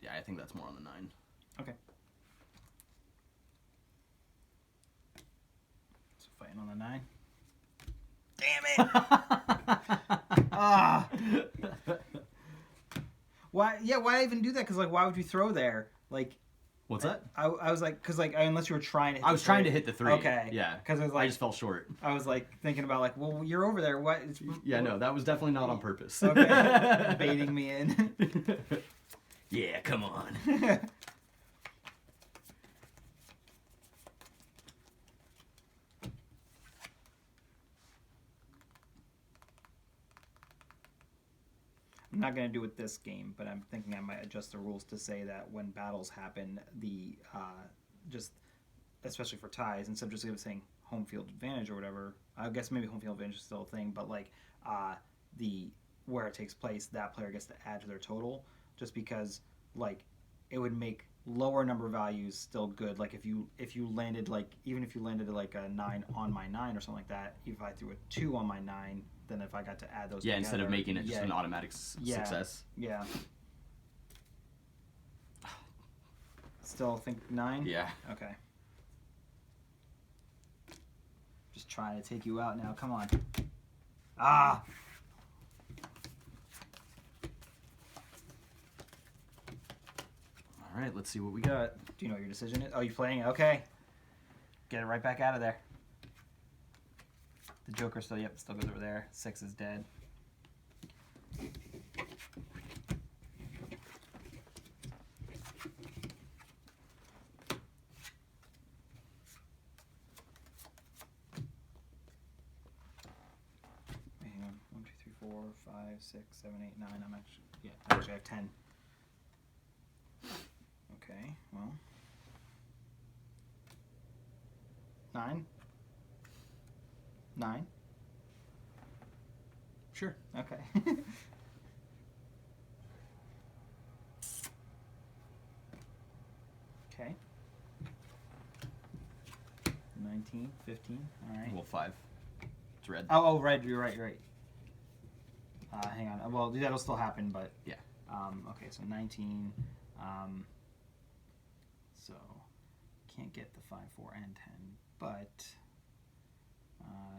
Yeah, I think that's more on the 9. Okay. So fighting on the 9. Damn it! Ah. Why? Yeah. Why even do that? Because like, why would you throw there? Like, What's that? I was like, because like, unless you were trying to. Hit I was the trying three. to hit the 3. Okay. Yeah. Because I was I like, just fell short. I was like thinking about like, well, you're over there. What? Yeah, no, that was definitely not on purpose. Okay. Baiting me in. Yeah, come on. I'm not going to do it this game, but I'm thinking I might adjust the rules to say that when battles happen, the just especially for ties, instead of just saying home field advantage or whatever. I guess maybe home field advantage is still a thing, but like the where it takes place, that player gets to add to their total, just because like it would make lower number values still good. Like if you landed like even if you landed like a 9 on my 9 or something like that, if I threw a 2 on my 9, then if I got to add those Yeah, together, instead of making it just an automatic success. Yeah. Still think 9? Yeah. Okay. Just trying to take you out now. Come on. Ah! All right, let's see what we got. Do you know what your decision is? Oh, you're playing it? Okay. Get it right back out of there. The Joker still goes over there. 6 is dead. Hang on. 1, 2, 3, 4, 5, 6, 7, 8, 9. I actually have 10. Okay, well. 9? 9? Sure. Okay. Okay. 19, 15, alright. Well, 5. It's red. Oh, red, you're right. Hang on. Well, that'll still happen, but... Yeah. Okay, so 19. So, can't get the 5, 4, and 10, but...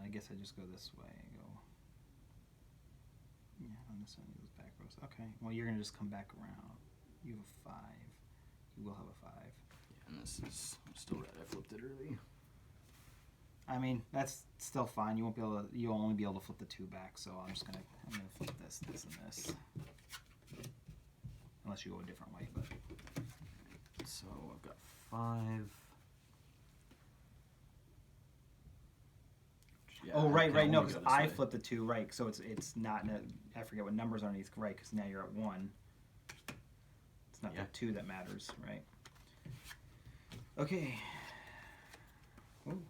I guess I just go this way. Yeah, on this one, it goes back rows. Okay, well, you're going to just come back around. You have a 5. You will have a 5. Yeah, and this is still red. I flipped it early. I mean, that's still fine. You won't be able to. You'll only be able to flip the 2 back. So I'm gonna flip this, and this. Unless you go a different way, but. So I've got 5. Yeah, oh, right. No, because I way. flipped the 2, right? So it's not. I forget what numbers underneath, right? Because now you're at 1. It's not the 2 that matters, right? Okay. Ooh.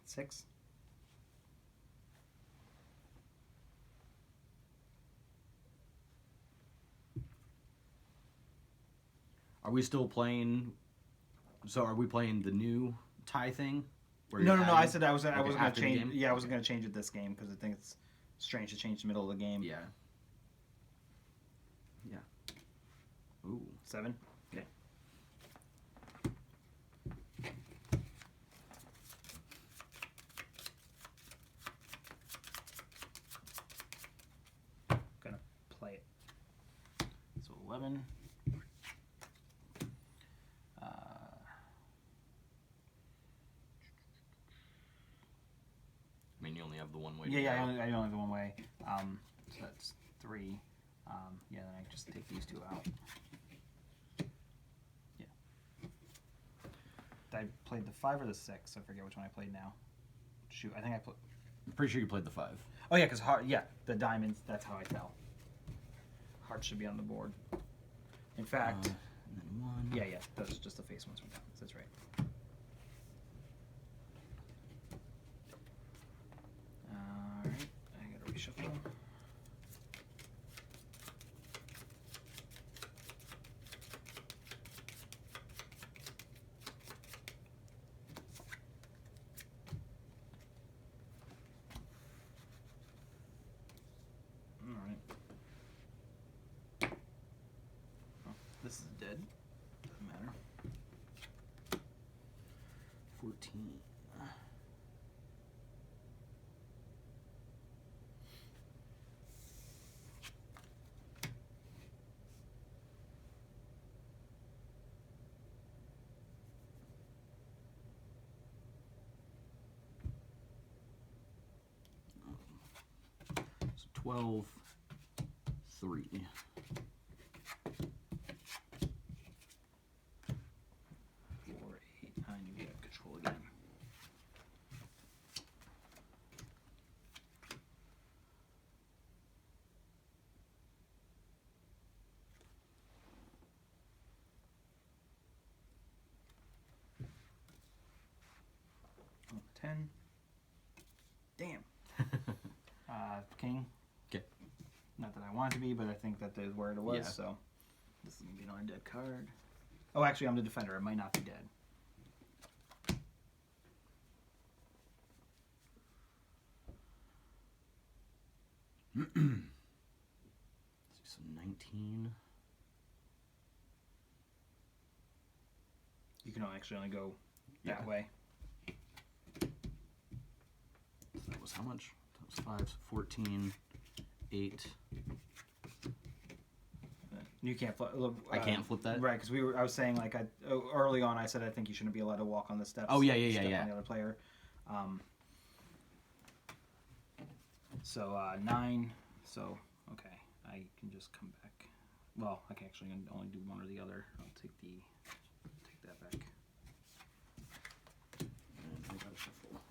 Six. Are we still playing? So are we playing the new tie thing? No. I said I wasn't going to after the change. game? Yeah, I wasn't going to change it this game because I think it's strange to change the middle of the game. Yeah. Yeah. Ooh. 7. Okay. Gonna play it. So 11. I mean, you only have the one way. Yeah, I only have the one way. So that's 3. Yeah, then I just take these 2 out. Yeah. I played the 5 or the 6. I forget which one I played now. Shoot, I think I put. I'm pretty sure you played the 5. Oh yeah, because the diamonds. That's how I tell. Hearts should be on the board. In fact, and then 1. yeah, those are just the face ones from diamonds. That's right. All right, I gotta reshuffle. This is dead. Doesn't matter. 14. So 12, 3. 4, 8, 9. You get control again. 10. Damn. King. Okay. Not that I want it to be, but I think that is where it was, Yeah. so this is going to be another dead card. Oh, actually, I'm the defender. It might not be dead. Let's do some 19. You can actually only go that way. So that was how much? That was 5, so 14, 8. You can't flip. I can't flip that? Right, because I was saying, like, early on, I said I think you shouldn't be allowed to walk on the steps. Oh, yeah. On the other player. So 9. So okay, I can just come back. Well, I can actually only do one or the other. I'll take that back. And I gotta shuffle.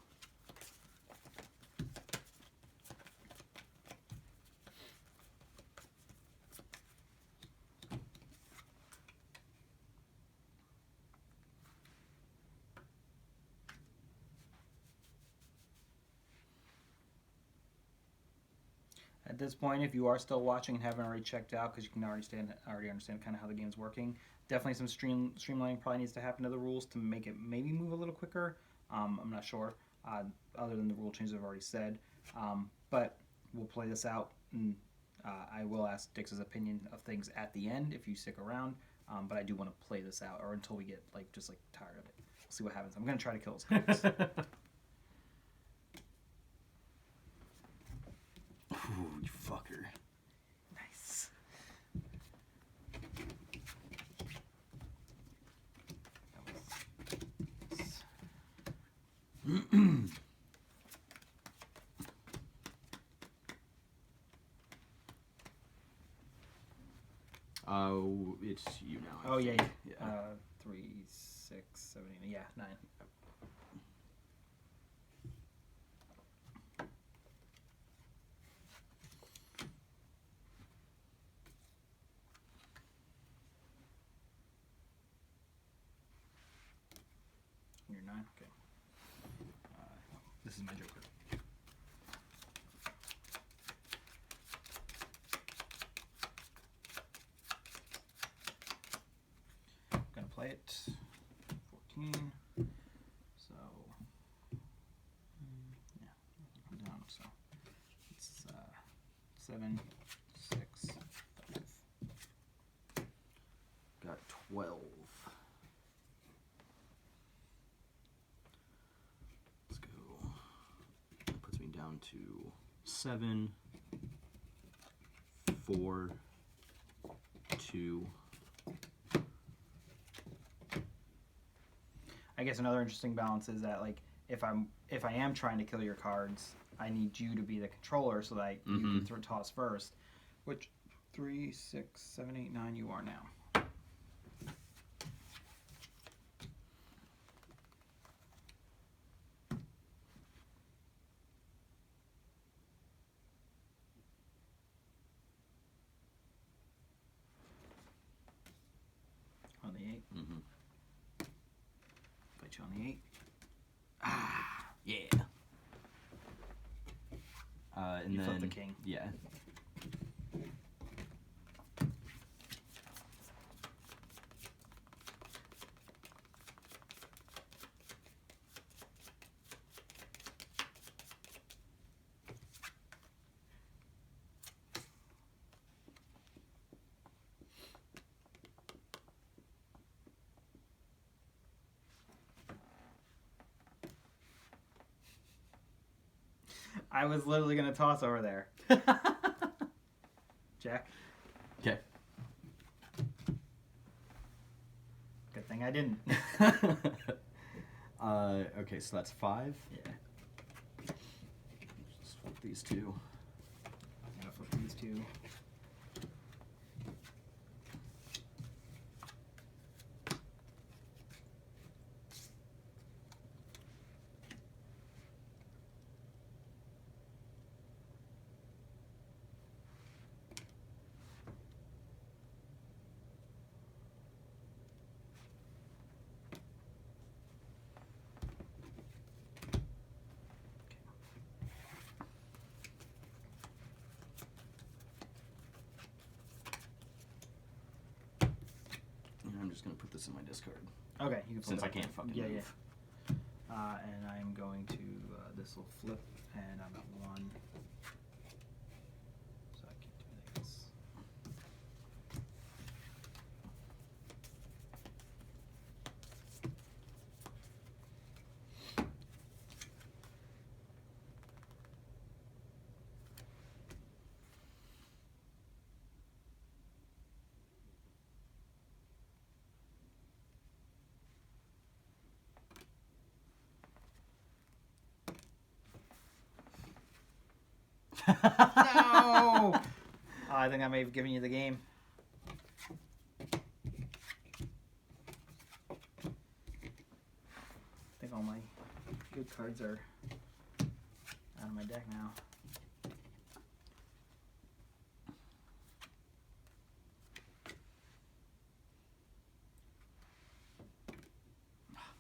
At this point, if you are still watching and haven't already checked out, because you can already understand kind of how the game's working, definitely some streamlining probably needs to happen to the rules to make it maybe move a little quicker. I'm not sure, other than the rule changes I've already said. But we'll play this out, and I will ask Dix's opinion of things at the end if you stick around. But I do want to play this out, or until we get just tired of it. We'll see what happens. I'm gonna try to kill his cards. Ooh, you fucker. Nice. Oh, it's you now. Oh yeah. 3, 6, 7, 8, yeah, 9. You're 9. Okay. This is my joker. Gonna play it. 14. So yeah, come down. So it's 7, 6, 5. Got 12. Let's go. That puts me down to 7, 4, 2. I guess another interesting balance is that if I am trying to kill your cards, I need you to be the controller so that you can toss first. Which 3, 6, 7, 8, 9 you are now. On the 8. Mm-hmm. Put you on the 8. Ah, yeah. And You then flip the king. Yeah. I was literally gonna toss over there. Jack. Okay. Good thing I didn't. Okay, so that's 5. Yeah. Just flip these two. I'm gonna flip these two. just gonna put this in my discard Okay, you can flip since it I up. can't fucking Yeah, move. And I'm going to this will flip, and I'm at 1. So I can do this. No! I think I may have given you the game. I think all my good cards are out of my deck now.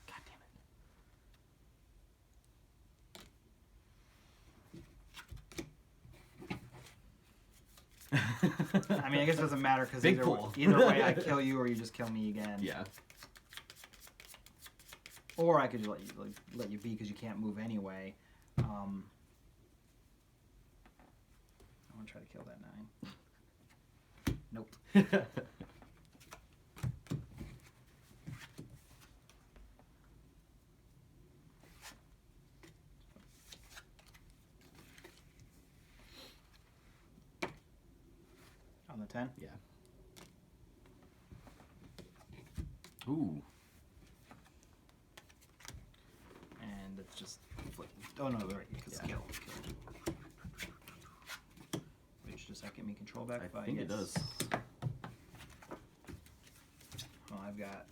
God damn it. I mean, I guess it doesn't matter because Big either, pool. either way I kill you or you just kill me again. Yeah. Or I could just let you be because you can't move anyway. I want to try to kill that 9. Nope. On the 10? Yeah. Ooh. And it's just flip. Oh no, right, because Yeah. kill. Which does that give me control back? I think it does. Well, I've got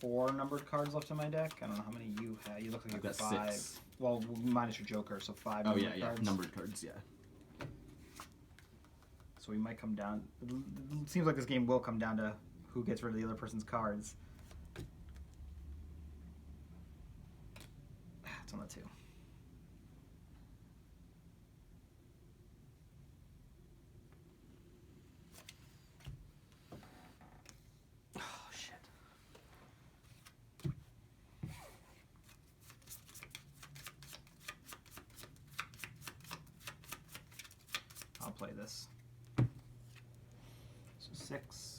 4 numbered cards left in my deck. I don't know how many you have. You look like I've you have got 5. 6. Well, minus your Joker, so 5 Oh numbered yeah, yeah. cards. Numbered cards, yeah. So we might come down. It seems like this game will come down to who gets rid of the other person's cards. It's on the 2. Oh shit. I'll play this. So 6.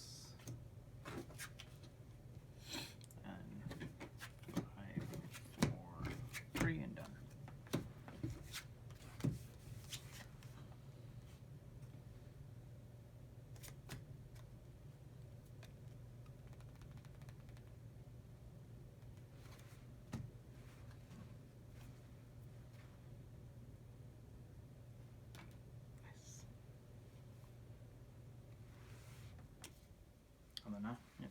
And 5, 4, 3, and done. Nice. On the 9? Yep.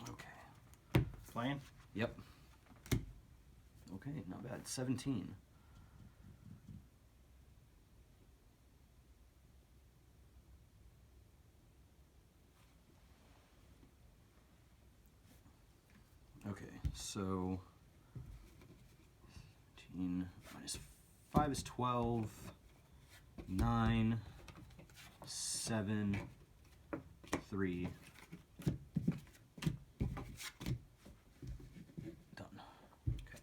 Okay. Playing? Yep. Okay, not bad. 17. Okay, so 17 minus 5 is 12. 9, 7, 3. Done. Okay.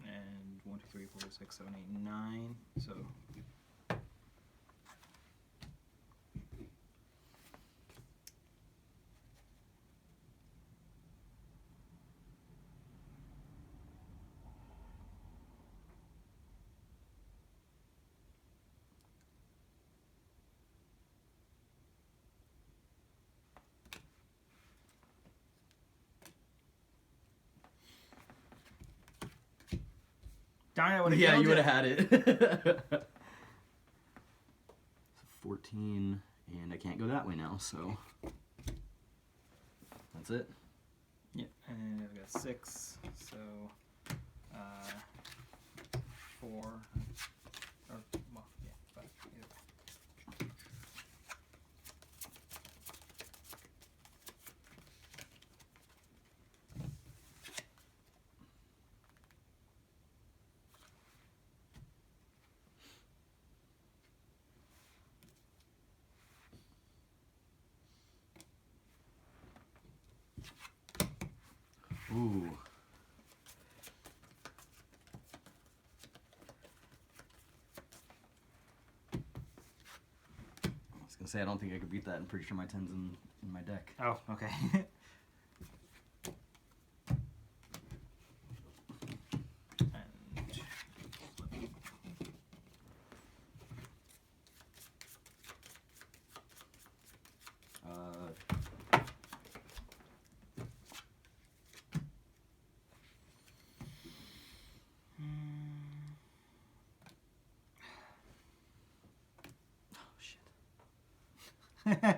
And 1, 2, 3, 4, 6, 7, 8, 9. So. Darn it, I would've Yeah, killed you would have had it. So 14, and I can't go that way now, so that's it. Yeah, and I've got 6, so 4, or well, yeah, 5. Either way. Ooh. I was gonna say I don't think I could beat that. I'm pretty sure my 10's in my deck. Oh, okay.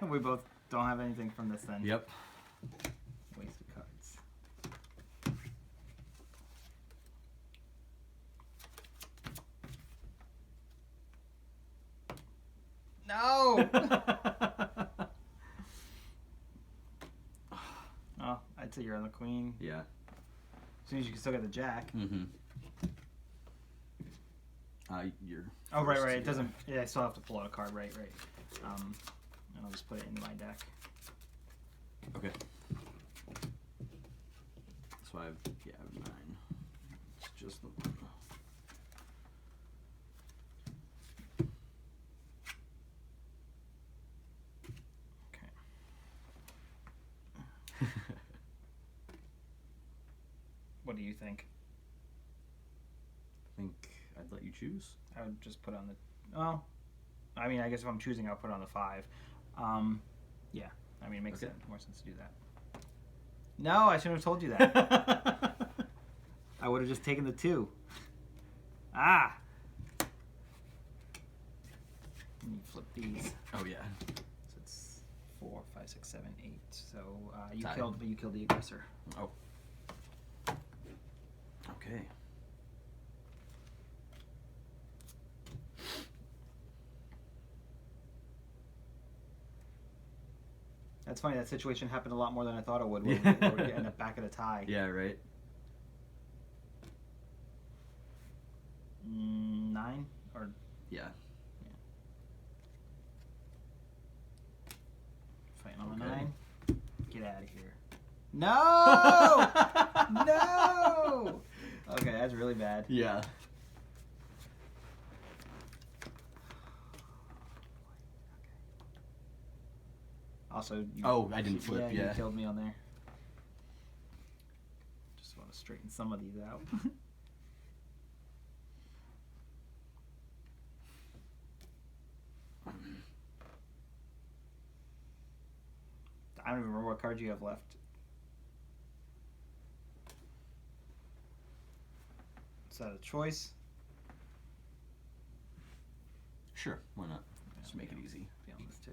We both don't have anything from this then. Yep. Wasted cards. No! Oh, I'd say you're on the queen. Yeah. As soon as you can still get the jack. Mm-hmm. You're. Oh, right. first, It doesn't. Yeah, I still have to pull out a card. Right. And I'll just put it into my deck. Okay. So I have 9. It's just the one. Okay. What do you think? I think I'd let you choose. I would just put on the. Well, I mean, I guess if I'm choosing, I'll put on the 5. Yeah. I mean, it makes more sense to do that. No, I shouldn't have told you that. I would have just taken the 2. Ah! And you flip these. Oh yeah. So it's 4, 5, 6, 7, 8. So you Tied. killed the aggressor. Oh. Okay. That's funny. That situation happened a lot more than I thought it would. Where we end up back at a tie. Yeah. Right. 9 or Yeah. fighting on the Okay. 9. Get out of here. No! No! Okay, that's really bad. Yeah. Also, I didn't flip. you Yeah. killed me on there. Just want to straighten some of these out. I don't even remember what cards you have left. Is that a choice? Sure. Why not? Just make it easy. Be on this too.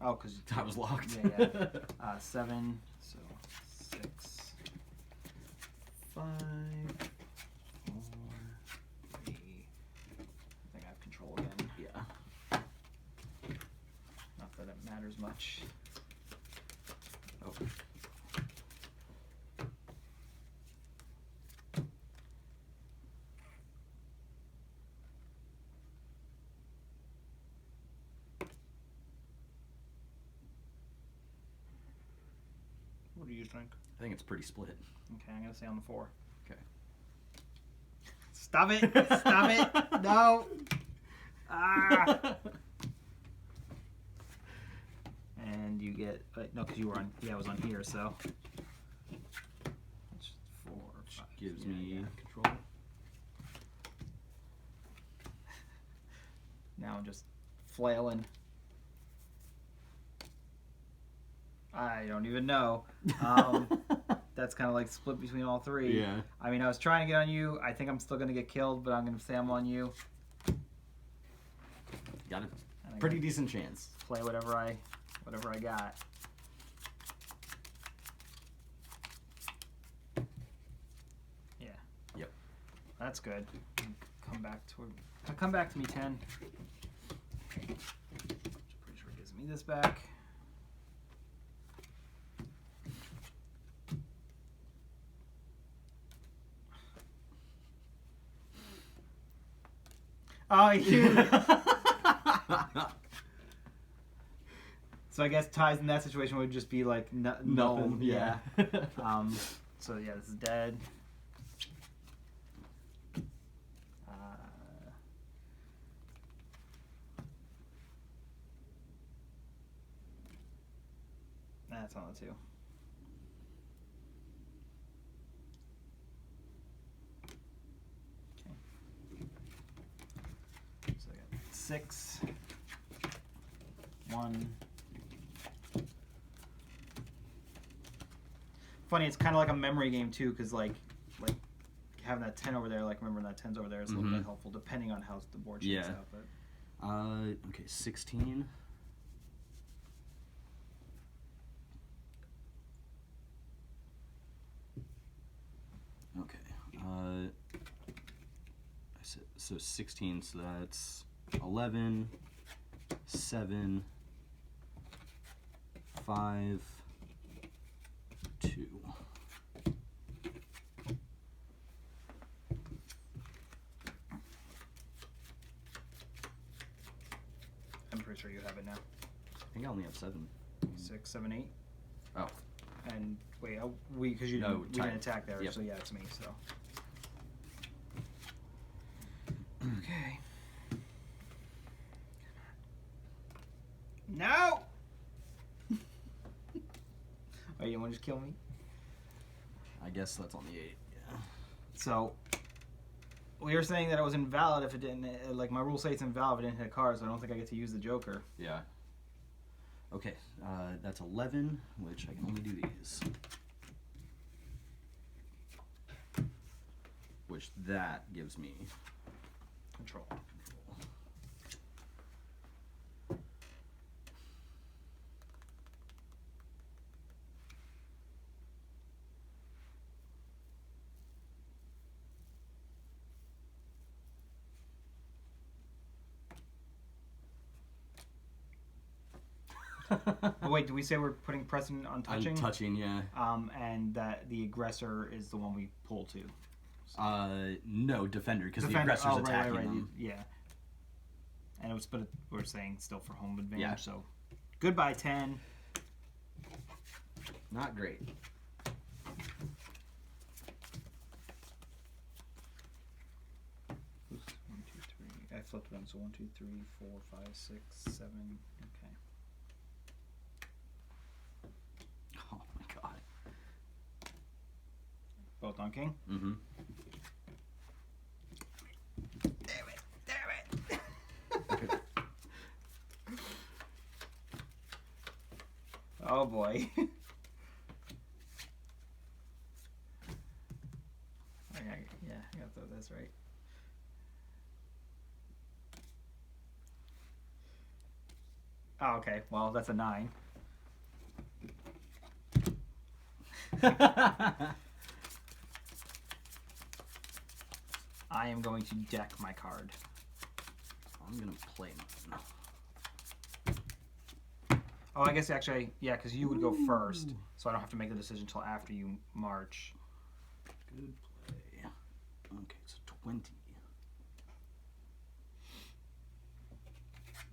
Oh, because I was locked. Yeah. 7. So 6, 5, 4, 3. I think I have control again. Yeah. Not that it matters much. Oh. What do you think? I think it's pretty split. Okay, I'm gonna say on the 4. Okay. Stop it! Stop it! No! Ah! And you get no, because you were on. Yeah, I was on here, so. It's 4, 5. Gives yeah, me yeah. control. Now I'm just flailing. I don't even know. That's kind of like split between all 3. Yeah. I mean, I was trying to get on you. I think I'm still going to get killed, but I'm going to say I'm on you. Got a And I pretty gotta decent chance. play whatever I got. Yeah. Yep. That's good. Come back to me 10. Pretty sure it gives me this back. Oh, you. So I guess ties in that situation would just be like nothing. Nothing, yeah. So yeah, this is dead. That's on the 2. Okay. So I got 6. 1. Funny, it's kind of like a memory game too, because like having that 10 over there, like remembering that 10's over there is a little bit helpful, depending on how the board shakes out. But okay, 16. Okay. I said so 16. So that's 11, 7, 5, 2. I'm pretty sure you have it now. I think I only have 7. 6, 7, 8. Oh. And wait, because you didn't, we didn't attack there, so yeah, it's me. So okay. No. Oh, you want to just kill me? I guess that's on the 8. Yeah. So we were saying that it was invalid if it didn't. Like my rules say it's invalid if it didn't hit a card, so I don't think I get to use the Joker. Yeah. Okay, that's 11, which I can only do these. Which that gives me Control. Oh, wait, do we say we're putting precedent on touching? Touching, yeah. And that the aggressor is the one we pull to. No, defender, because the aggressor's attacking them. Yeah. And it was, but we're saying still for home advantage. Yeah. So, goodbye 10. Not great. Oops, 1, 2, 3. I flipped them, so 1, 2, 3, 4, 5, 6, 7. Okay. Oh my god. Both on king. Mm-hmm. Damn it! Oh boy. I gotta throw this right. Oh, okay. Well, that's a 9. I am going to deck my card. I'm gonna play mine. Oh, I guess actually, yeah, because you would go first, so I don't have to make the decision until after you march. Good play. Okay, so 20.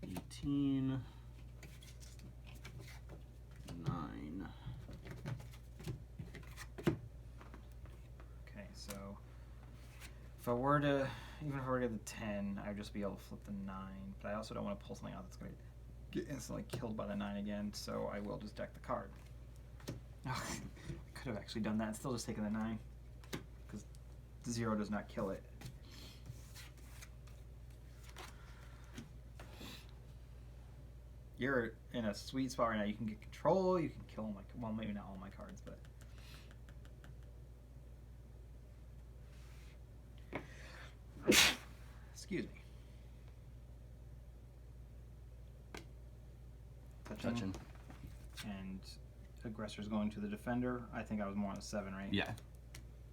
18. 9. Okay, so if I were to, even if I were to get the 10, I'd just be able to flip the 9. But I also don't want to pull something out that's going to get instantly killed by the 9 again, so I will just deck the card. Oh, I could have actually done that and still just taken the 9, because 0 does not kill it. You're in a sweet spot right now. You can get control, you can kill all my, well, maybe not all my cards, but excuse me. Touching. And aggressor's going to the defender. I think I was more on a 7, right? Yeah.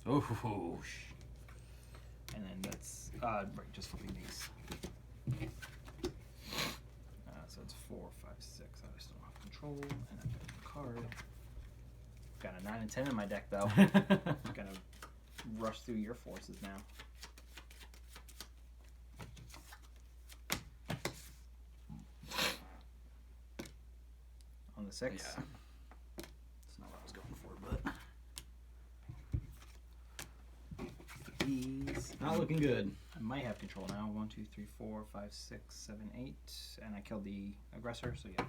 Oh. And then that's right, just flipping these. So it's 4, 5, 6. I still have control, and I pick a card. Got a 9 and 10 in my deck though. Gonna rush through your forces now. 6. Yeah. That's not what I was going for, but he's not looking good. I might have control now. 1, 2, 3, 4, 5, 6, 7, 8, and I killed the aggressor. So yeah.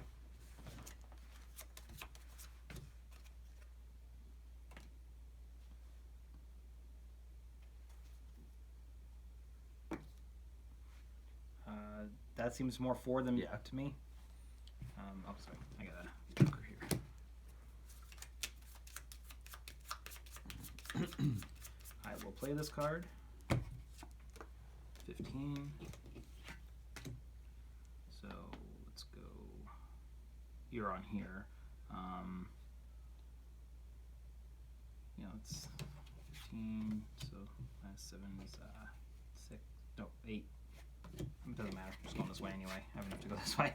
That seems more 4 than to me. Oh, sorry. I got a joker here. I will play this card. 15. So let's go. You're on here. It's 15. So minus 7 is 6. No, 8. It doesn't matter. I'm just going this way anyway. I have enough to go this way.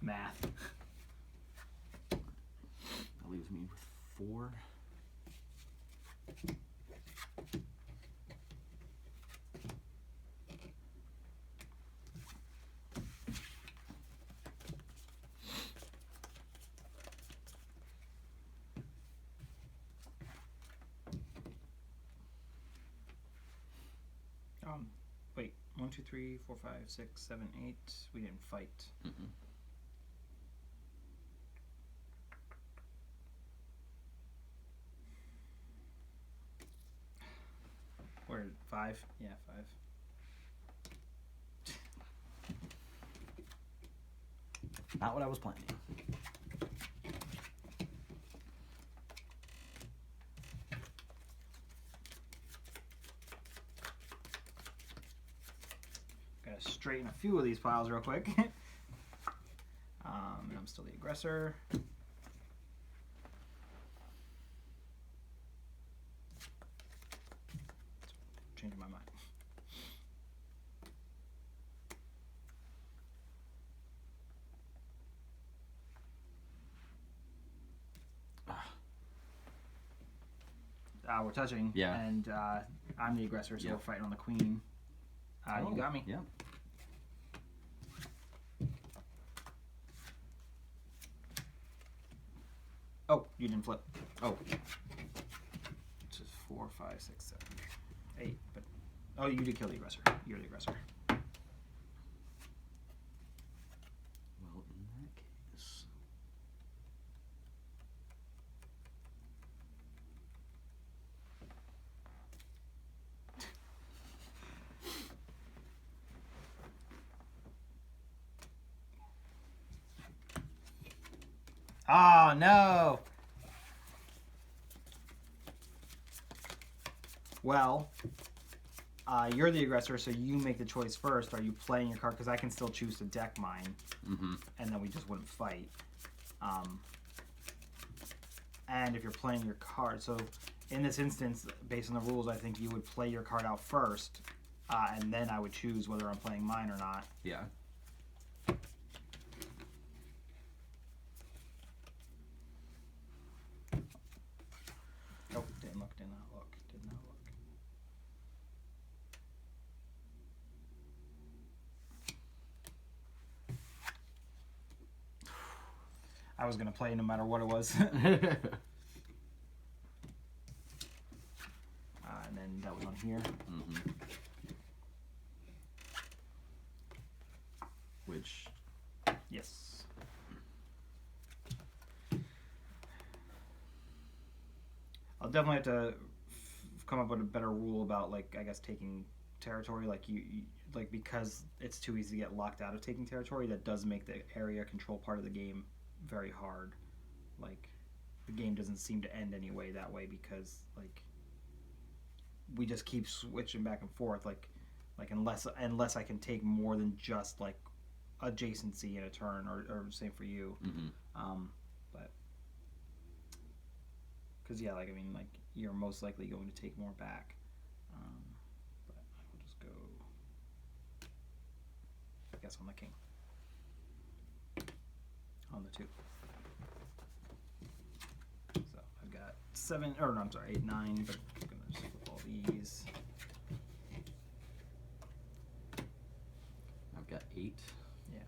Math. That leaves me with 4. Wait. 1, 2, 3, 4, 5, 6, 7, 8. We didn't fight. Where 5? Yeah, 5. Not what I was planning. Gotta straighten a few of these piles real quick. And I'm still the aggressor. Changing my mind. We're touching. Yeah. And I'm the aggressor, so Yeah. we're fighting on the queen. You got me. Yeah. Oh, you didn't flip. Oh. It's just 4, 5, 6, 7, 8. But oh, you did kill the aggressor. You're the aggressor. Well, in that case. Oh no. Well, you're the aggressor, so you make the choice first. Are you playing your card? Because I can still choose to deck mine, and then we just wouldn't fight. And if you're playing your card, so in this instance, based on the rules, I think you would play your card out first, and then I would choose whether I'm playing mine or not. Yeah. Oh, did not look. I was going to play no matter what it was. And then that was on here. Which? Yes. I'll definitely have to come up with a better rule about, like, I guess taking territory. Like like because it's too easy to get locked out of taking territory. That does make the area control part of the game very hard. Like, the game doesn't seem to end anyway that way because, like, we just keep switching back and forth. Like unless I can take more than just like adjacency in a turn, or same for you. But because yeah, like I mean, like you're most likely going to take more back. But I will just go, I guess, on the king, on the 2. So I've got 7, or no, I'm sorry, 8, 9. But I'm gonna just flip all these. I've got 8. Yeah.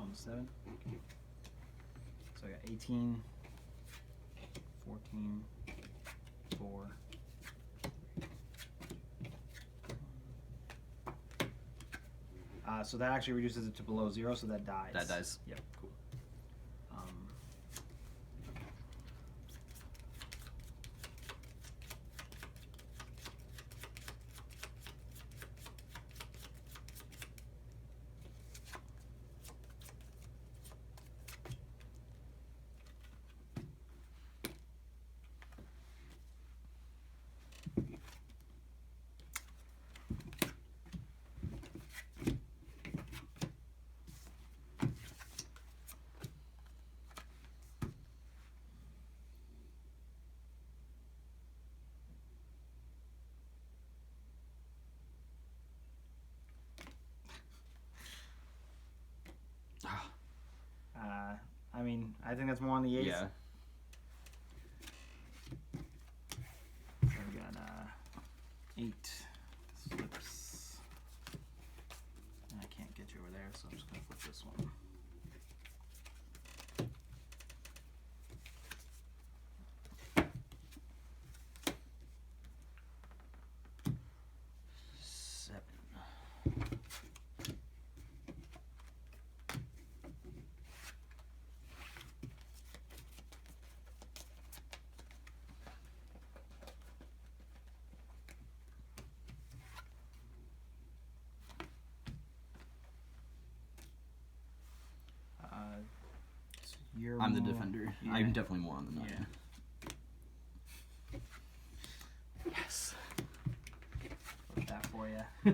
Oh, 7. So I got 18, 14, 4. So that actually reduces it to below 0, so that dies. That dies. Yep. Cool. I mean, I think that's more on the 8th. Yeah. So we got 8 slips. And I can't get you over there, so I'm just going to flip this one. I'm the defender. Yeah. I'm definitely more on the 9. Yeah. Yes. Put that for you. I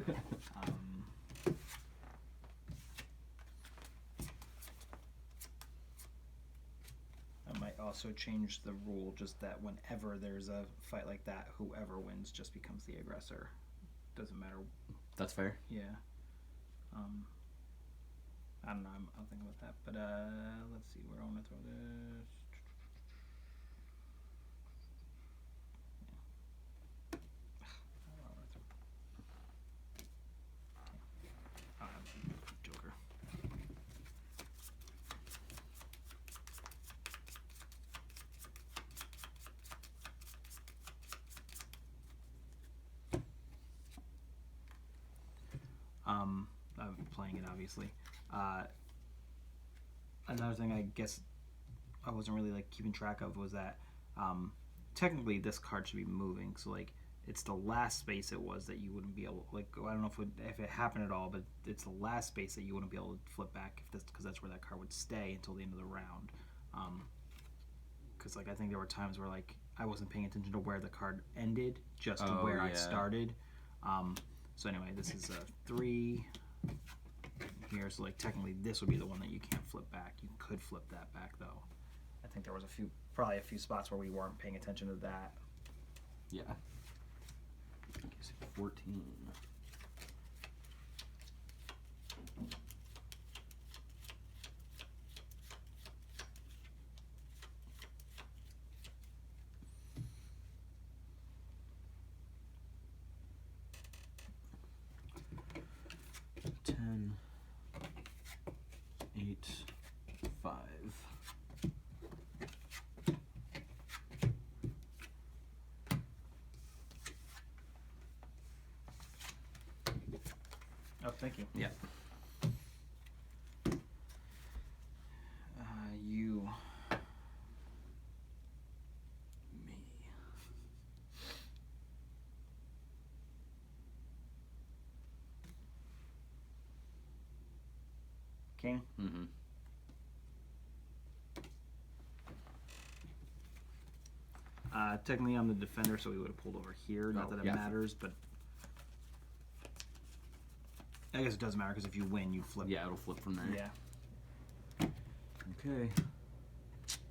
might also change the rule just that whenever there's a fight like that, whoever wins just becomes the aggressor. Doesn't matter. That's fair. Yeah. I don't know. I'll think about that. But let's see. Where I want to throw this. Joker. I'm playing it obviously. Another thing I guess I wasn't really like keeping track of was that technically this card should be moving. So like it's the last space it was that you wouldn't be able, like, I don't know if it happened at all, but it's the last space that you wouldn't be able to flip back because that's where that card would stay until the end of the round. Because like I think there were times where like I wasn't paying attention to where the card ended, just to where I started. So anyway, this is a 3 here. So like technically this would be the one that you can't flip back. You could flip that back though. I think there was probably a few spots where we weren't paying attention to that. Yeah. 14. Ten, 8, 5. Oh, thank you. Yeah. You. Me. King. Mm-hmm. Technically, I'm the defender, so we would have pulled over here. Not that it matters, but I guess it doesn't matter because if you win, you flip. Yeah, it'll flip from there. Yeah. Okay.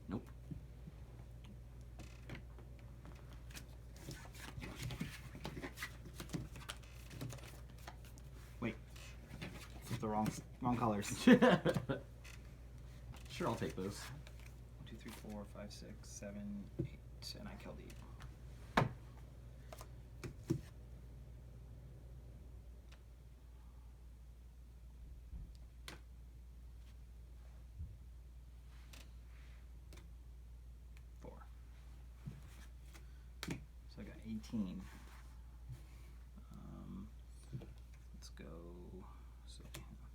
Nope. Wait. Flip the wrong colors. Sure, I'll take those. 1, 2, 3, 4, 5, 6, 7, 8, and I killed 8. 18. Let's go. So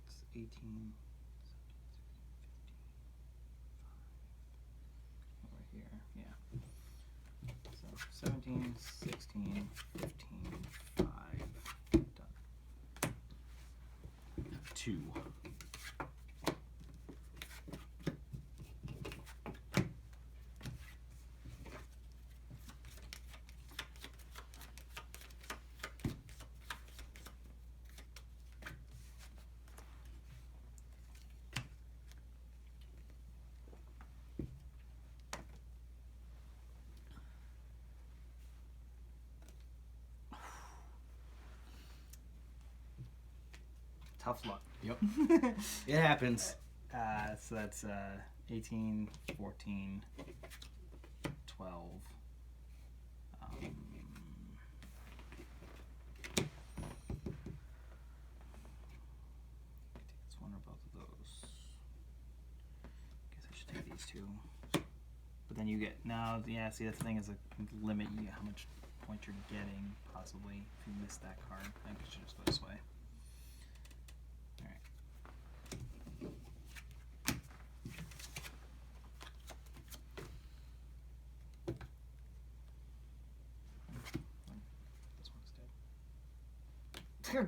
it's 18. Over here, yeah. So 17, 16, 15, 5. Done. 2. Tough luck. Yep. It happens. So that's 18, 14, 12. It's one or both of those. Guess I should take these two. But then you get now. Yeah, see that's the thing is a limit you how much point you're getting possibly if you miss that card. I think I should just go this way.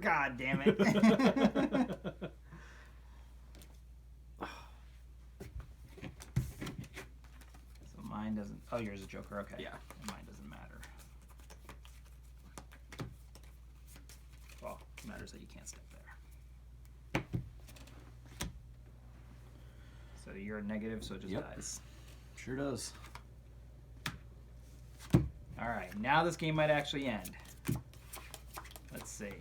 God damn it. So mine doesn't. Oh, yours is a joker. Okay. Yeah. Mine doesn't matter. Well, it matters that you can't step there. So you're a negative, so it just dies. Sure does. Alright, now this game might actually end. Let's see.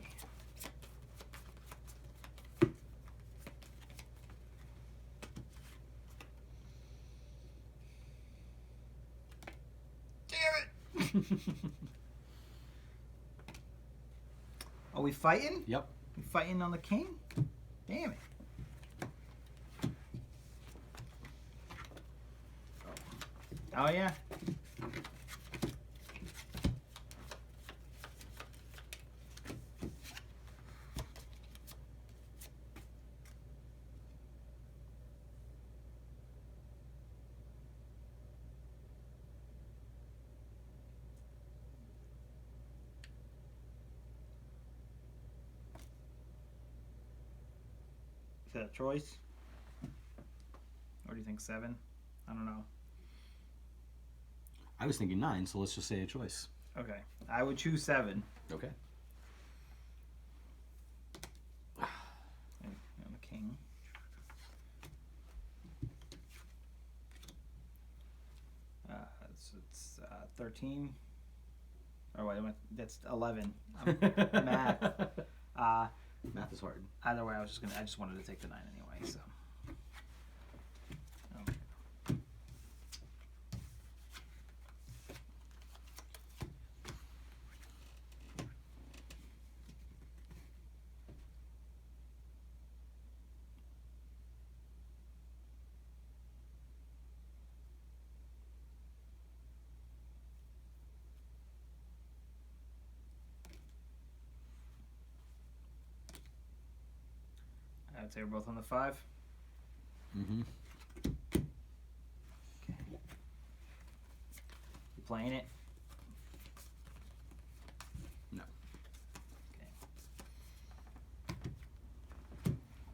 Are we fighting? Yep. We fighting on the king? Damn it. Oh yeah. Is that a choice? Or do you think 7? I don't know. I was thinking 9, so let's just say a choice. Okay. I would choose 7. Okay. And the king. So it's 13. Oh wait, that's 11. Math. Math is hard. Either way, I just wanted to take the 9 anyway. So. Okay. I'd say we're both on the 5. Mm-hmm. Okay. You playing it? No. Okay.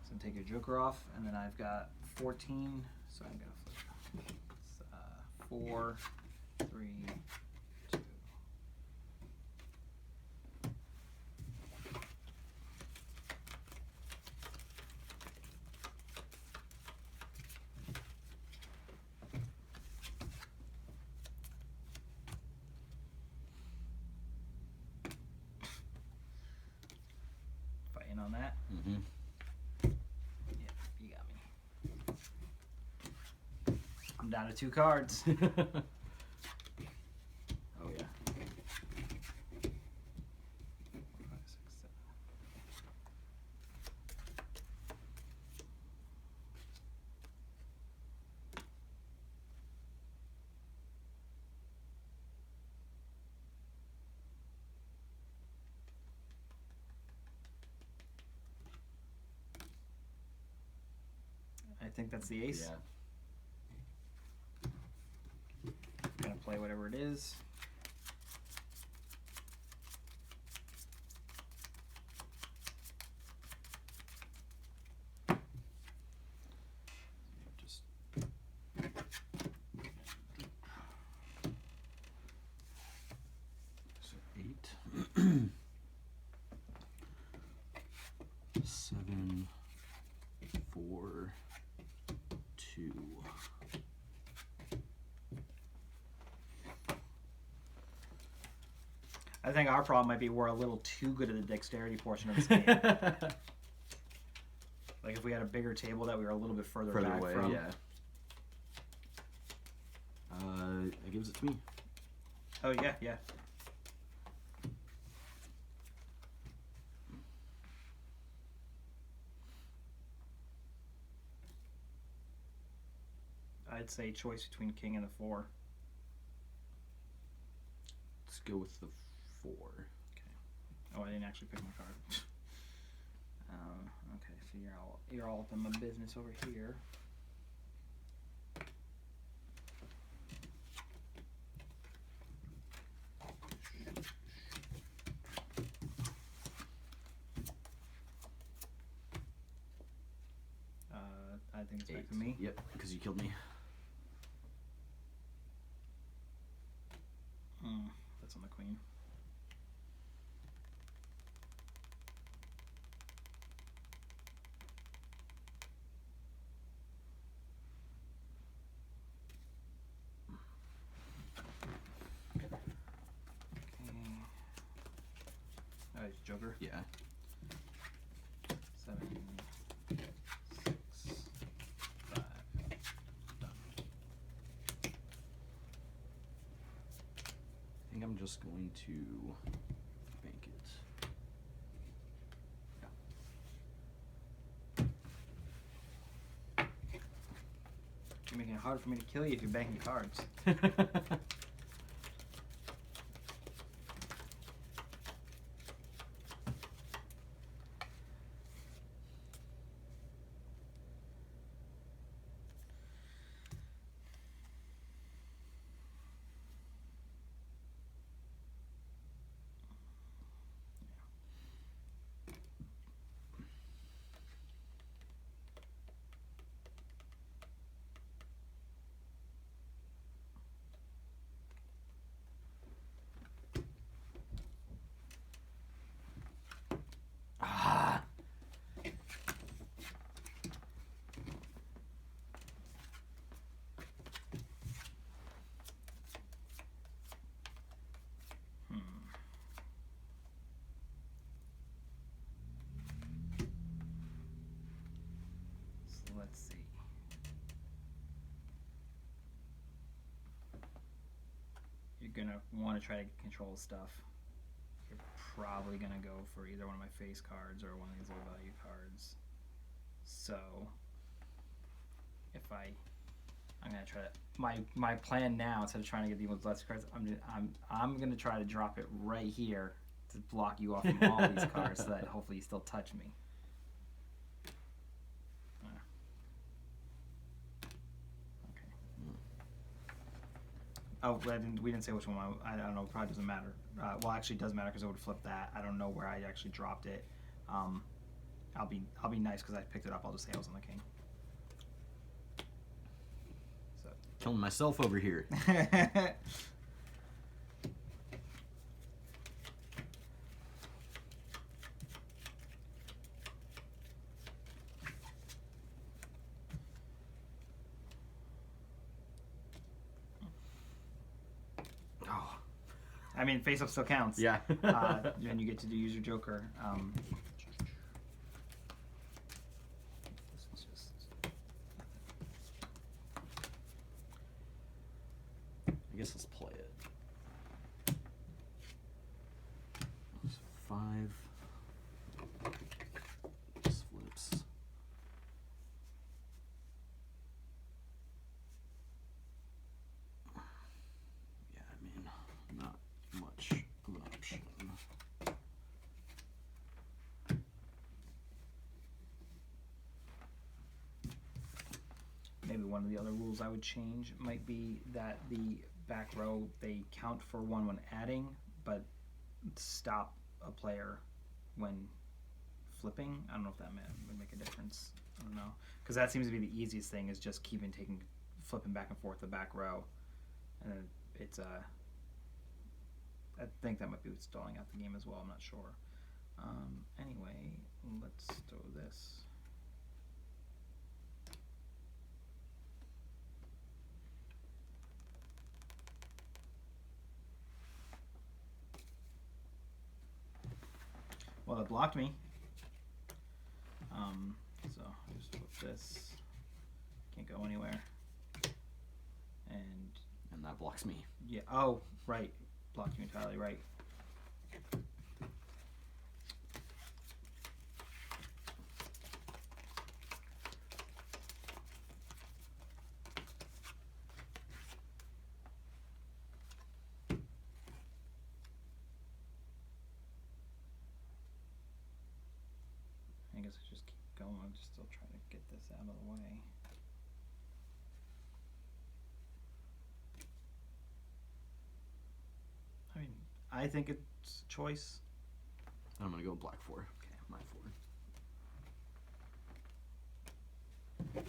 So take your joker off, and then I've got 14. So I'm gonna flip. It's 4, 3, 2. Fighting on that. Mm-hmm. Yeah, you got me. I'm down to 2 cards. Oh yeah. 4, 5, 6, 7. I think that's the ace. Yeah. Gonna play whatever it is. Just so 8, 7, 4, 2. I think our problem might be we're a little too good at the dexterity portion of this game. Like if we had a bigger table that we were a little bit further back away, from. yeah. It gives it to me. Oh yeah, yeah. I'd say choice between king and the 4. Let's go with the 4. Oh, I didn't actually pick my card. Okay, so you're all up in my business over here. I think it's 8. back to me. Yep, because you killed me. That's on the queen. Oh, it's Joker. Yeah. 7, 6, 5. Done. I think I'm just going to bank it. You're making it hard for me to kill you if you're banking cards. Yeah. Ah. So let's see. You're gonna want to try to control stuff. You're probably gonna go for either one of my face cards or one of these low value cards. So if I'm gonna try to my plan now, instead of trying to get the with less cards, I'm gonna try to drop it right here to block you off from all these cards so that hopefully you still touch me. Oh, we didn't say which one. I don't know. It probably doesn't matter. Well, actually, it does matter because it would flip that. I don't know where I actually dropped it. I'll be nice because I picked it up. I'll just say I was on the king. So. Killing myself over here. Oh. I mean, face up still counts. Yeah. And you get to use your Joker. This is just. I guess let's play it. So 5. Just flips. Yeah, I mean, not much of an option. maybe one of the other rules I would change might be that the back row, they count for one when adding, but stop a player when flipping. I don't know if that would make a difference. I don't know, because that seems to be the easiest thing, is just flipping back and forth the back row, and then it's I think that might be stalling out the game as well. I'm not sure. Anyway, let's throw this. Well, it blocked me. So I just flip this. Can't go anywhere. And that blocks me. Yeah. Oh, right. Blocked you entirely. Right. I guess I just keep going. I'm just still trying to get this out of the way. I mean, I think it's a choice. I'm gonna go black 4. Okay. My 4.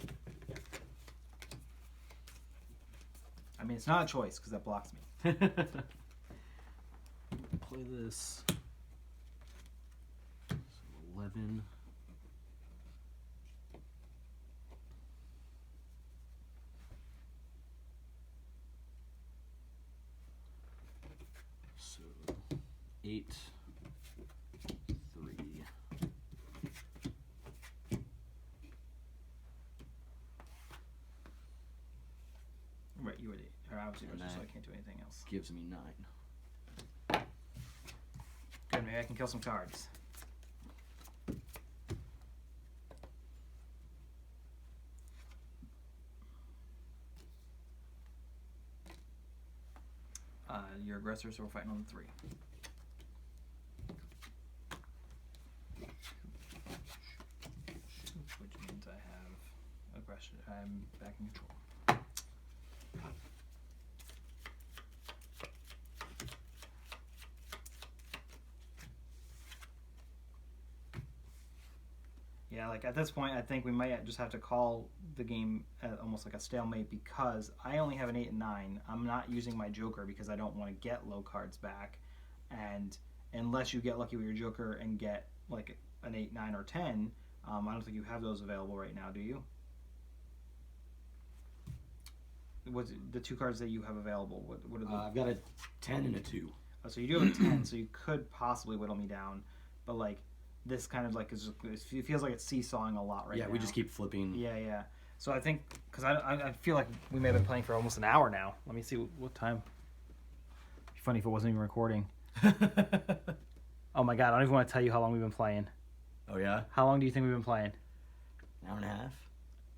I mean, it's not a choice because that blocks me. Play this. So 11. So 8, 3. Right, you were or obviously And yours, so I that can't do anything else. Gives me 9. Good, maybe I can kill some cards. Your aggressor, so we're fighting on the 3. Which means I have aggression. I'm back in control. Yeah, like at this point, I think we might just have to call the game almost like a stalemate, because I only have an 8 and 9. I'm not using my Joker because I don't want to get low cards back, and unless you get lucky with your Joker and get like an 8, 9, or 10, I don't think you have those available right now, do you? What's the 2 cards that you have available? What are the? I've got a 10 and a 2. Oh, so you do have a 10, so you could possibly whittle me down, but like. This kind of like it feels like it's seesawing a lot right now. Yeah, we just keep flipping. Yeah. So I think, because I feel like we may have been playing for almost an hour now. Let me see what time. It'd be funny if it wasn't even recording. Oh my god, I don't even want to tell you how long we've been playing. Oh yeah? How long do you think we've been playing? An hour and a half?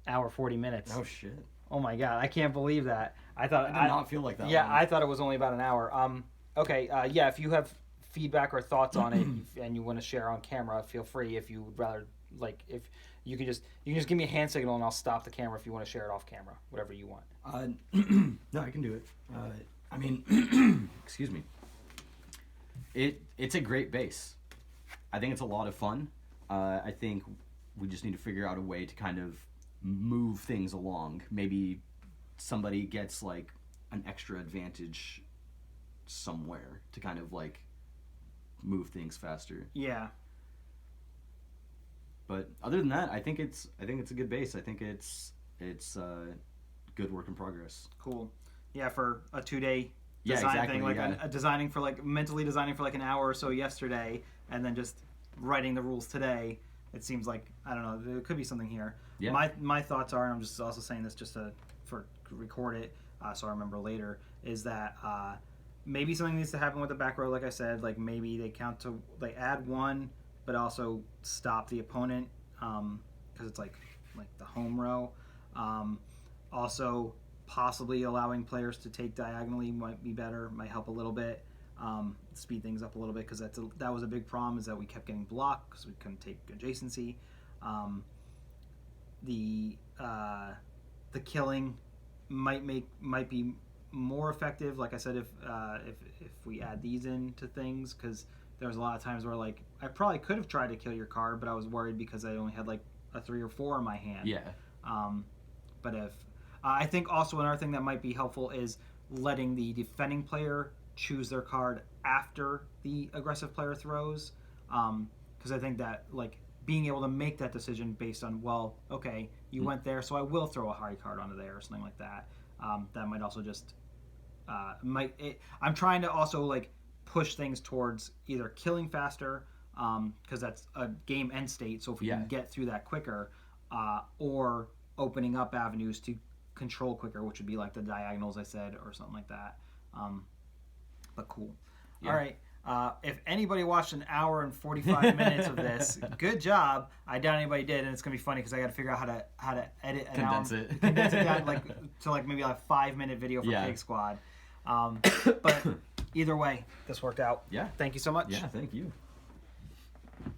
Hour 40 minutes. Oh shit. Oh my god, I can't believe that. I thought I did not feel like that. Yeah, long. I thought it was only about an hour. Okay, yeah, if you have feedback or thoughts on it and you want to share on camera, feel free. If you would rather, like, if you can just give me a hand signal and I'll stop the camera if you want to share it off camera, whatever you want. No, I can do it. I mean, excuse me. It's a great base. I think it's a lot of fun. I think we just need to figure out a way to kind of move things along. Maybe somebody gets like an extra advantage somewhere to kind of like move things faster. Yeah. But other than that, I think it's a good base. I think it's good work in progress. Cool. Yeah, for a 2-day Yeah, design exactly, thing, like yeah. mentally designing for like an hour or so yesterday, and then just writing the rules today. It seems like, I don't know, there could be something here. Yeah. My thoughts are, and I'm just also saying this just to record it, so I remember later, is that maybe something needs to happen with the back row, like I said. Like maybe they add 1, but also stop the opponent, because it's like the home row. Also, possibly allowing players to take diagonally might be better, might help a little bit, speed things up a little bit, because that was a big problem, is that we kept getting blocked because we couldn't take adjacency. the killing might be more effective. Like I said, if we add these into things, because there's a lot of times where like I probably could have tried to kill your card, but I was worried because I only had like a 3 or 4 in my hand. Yeah. But if I think also another thing that might be helpful is letting the defending player choose their card after the aggressive player throws, because I think that like being able to make that decision based on, well, okay, you went there, so I will throw a high card onto there or something like that. That might also just I'm trying to also like push things towards either killing faster, because that's a game end state. So if we can get through that quicker, or opening up avenues to control quicker, which would be like the diagonals I said, or something like that. But cool. Yeah. All right. If anybody watched an hour and 45 minutes of this, good job. I doubt anybody did, and it's gonna be funny because I got to figure out how to edit an condense hour, it condense it down to maybe like a 5-minute video for Pig Squad. But either way, this worked out. Yeah. Thank you so much. Yeah. Thank you.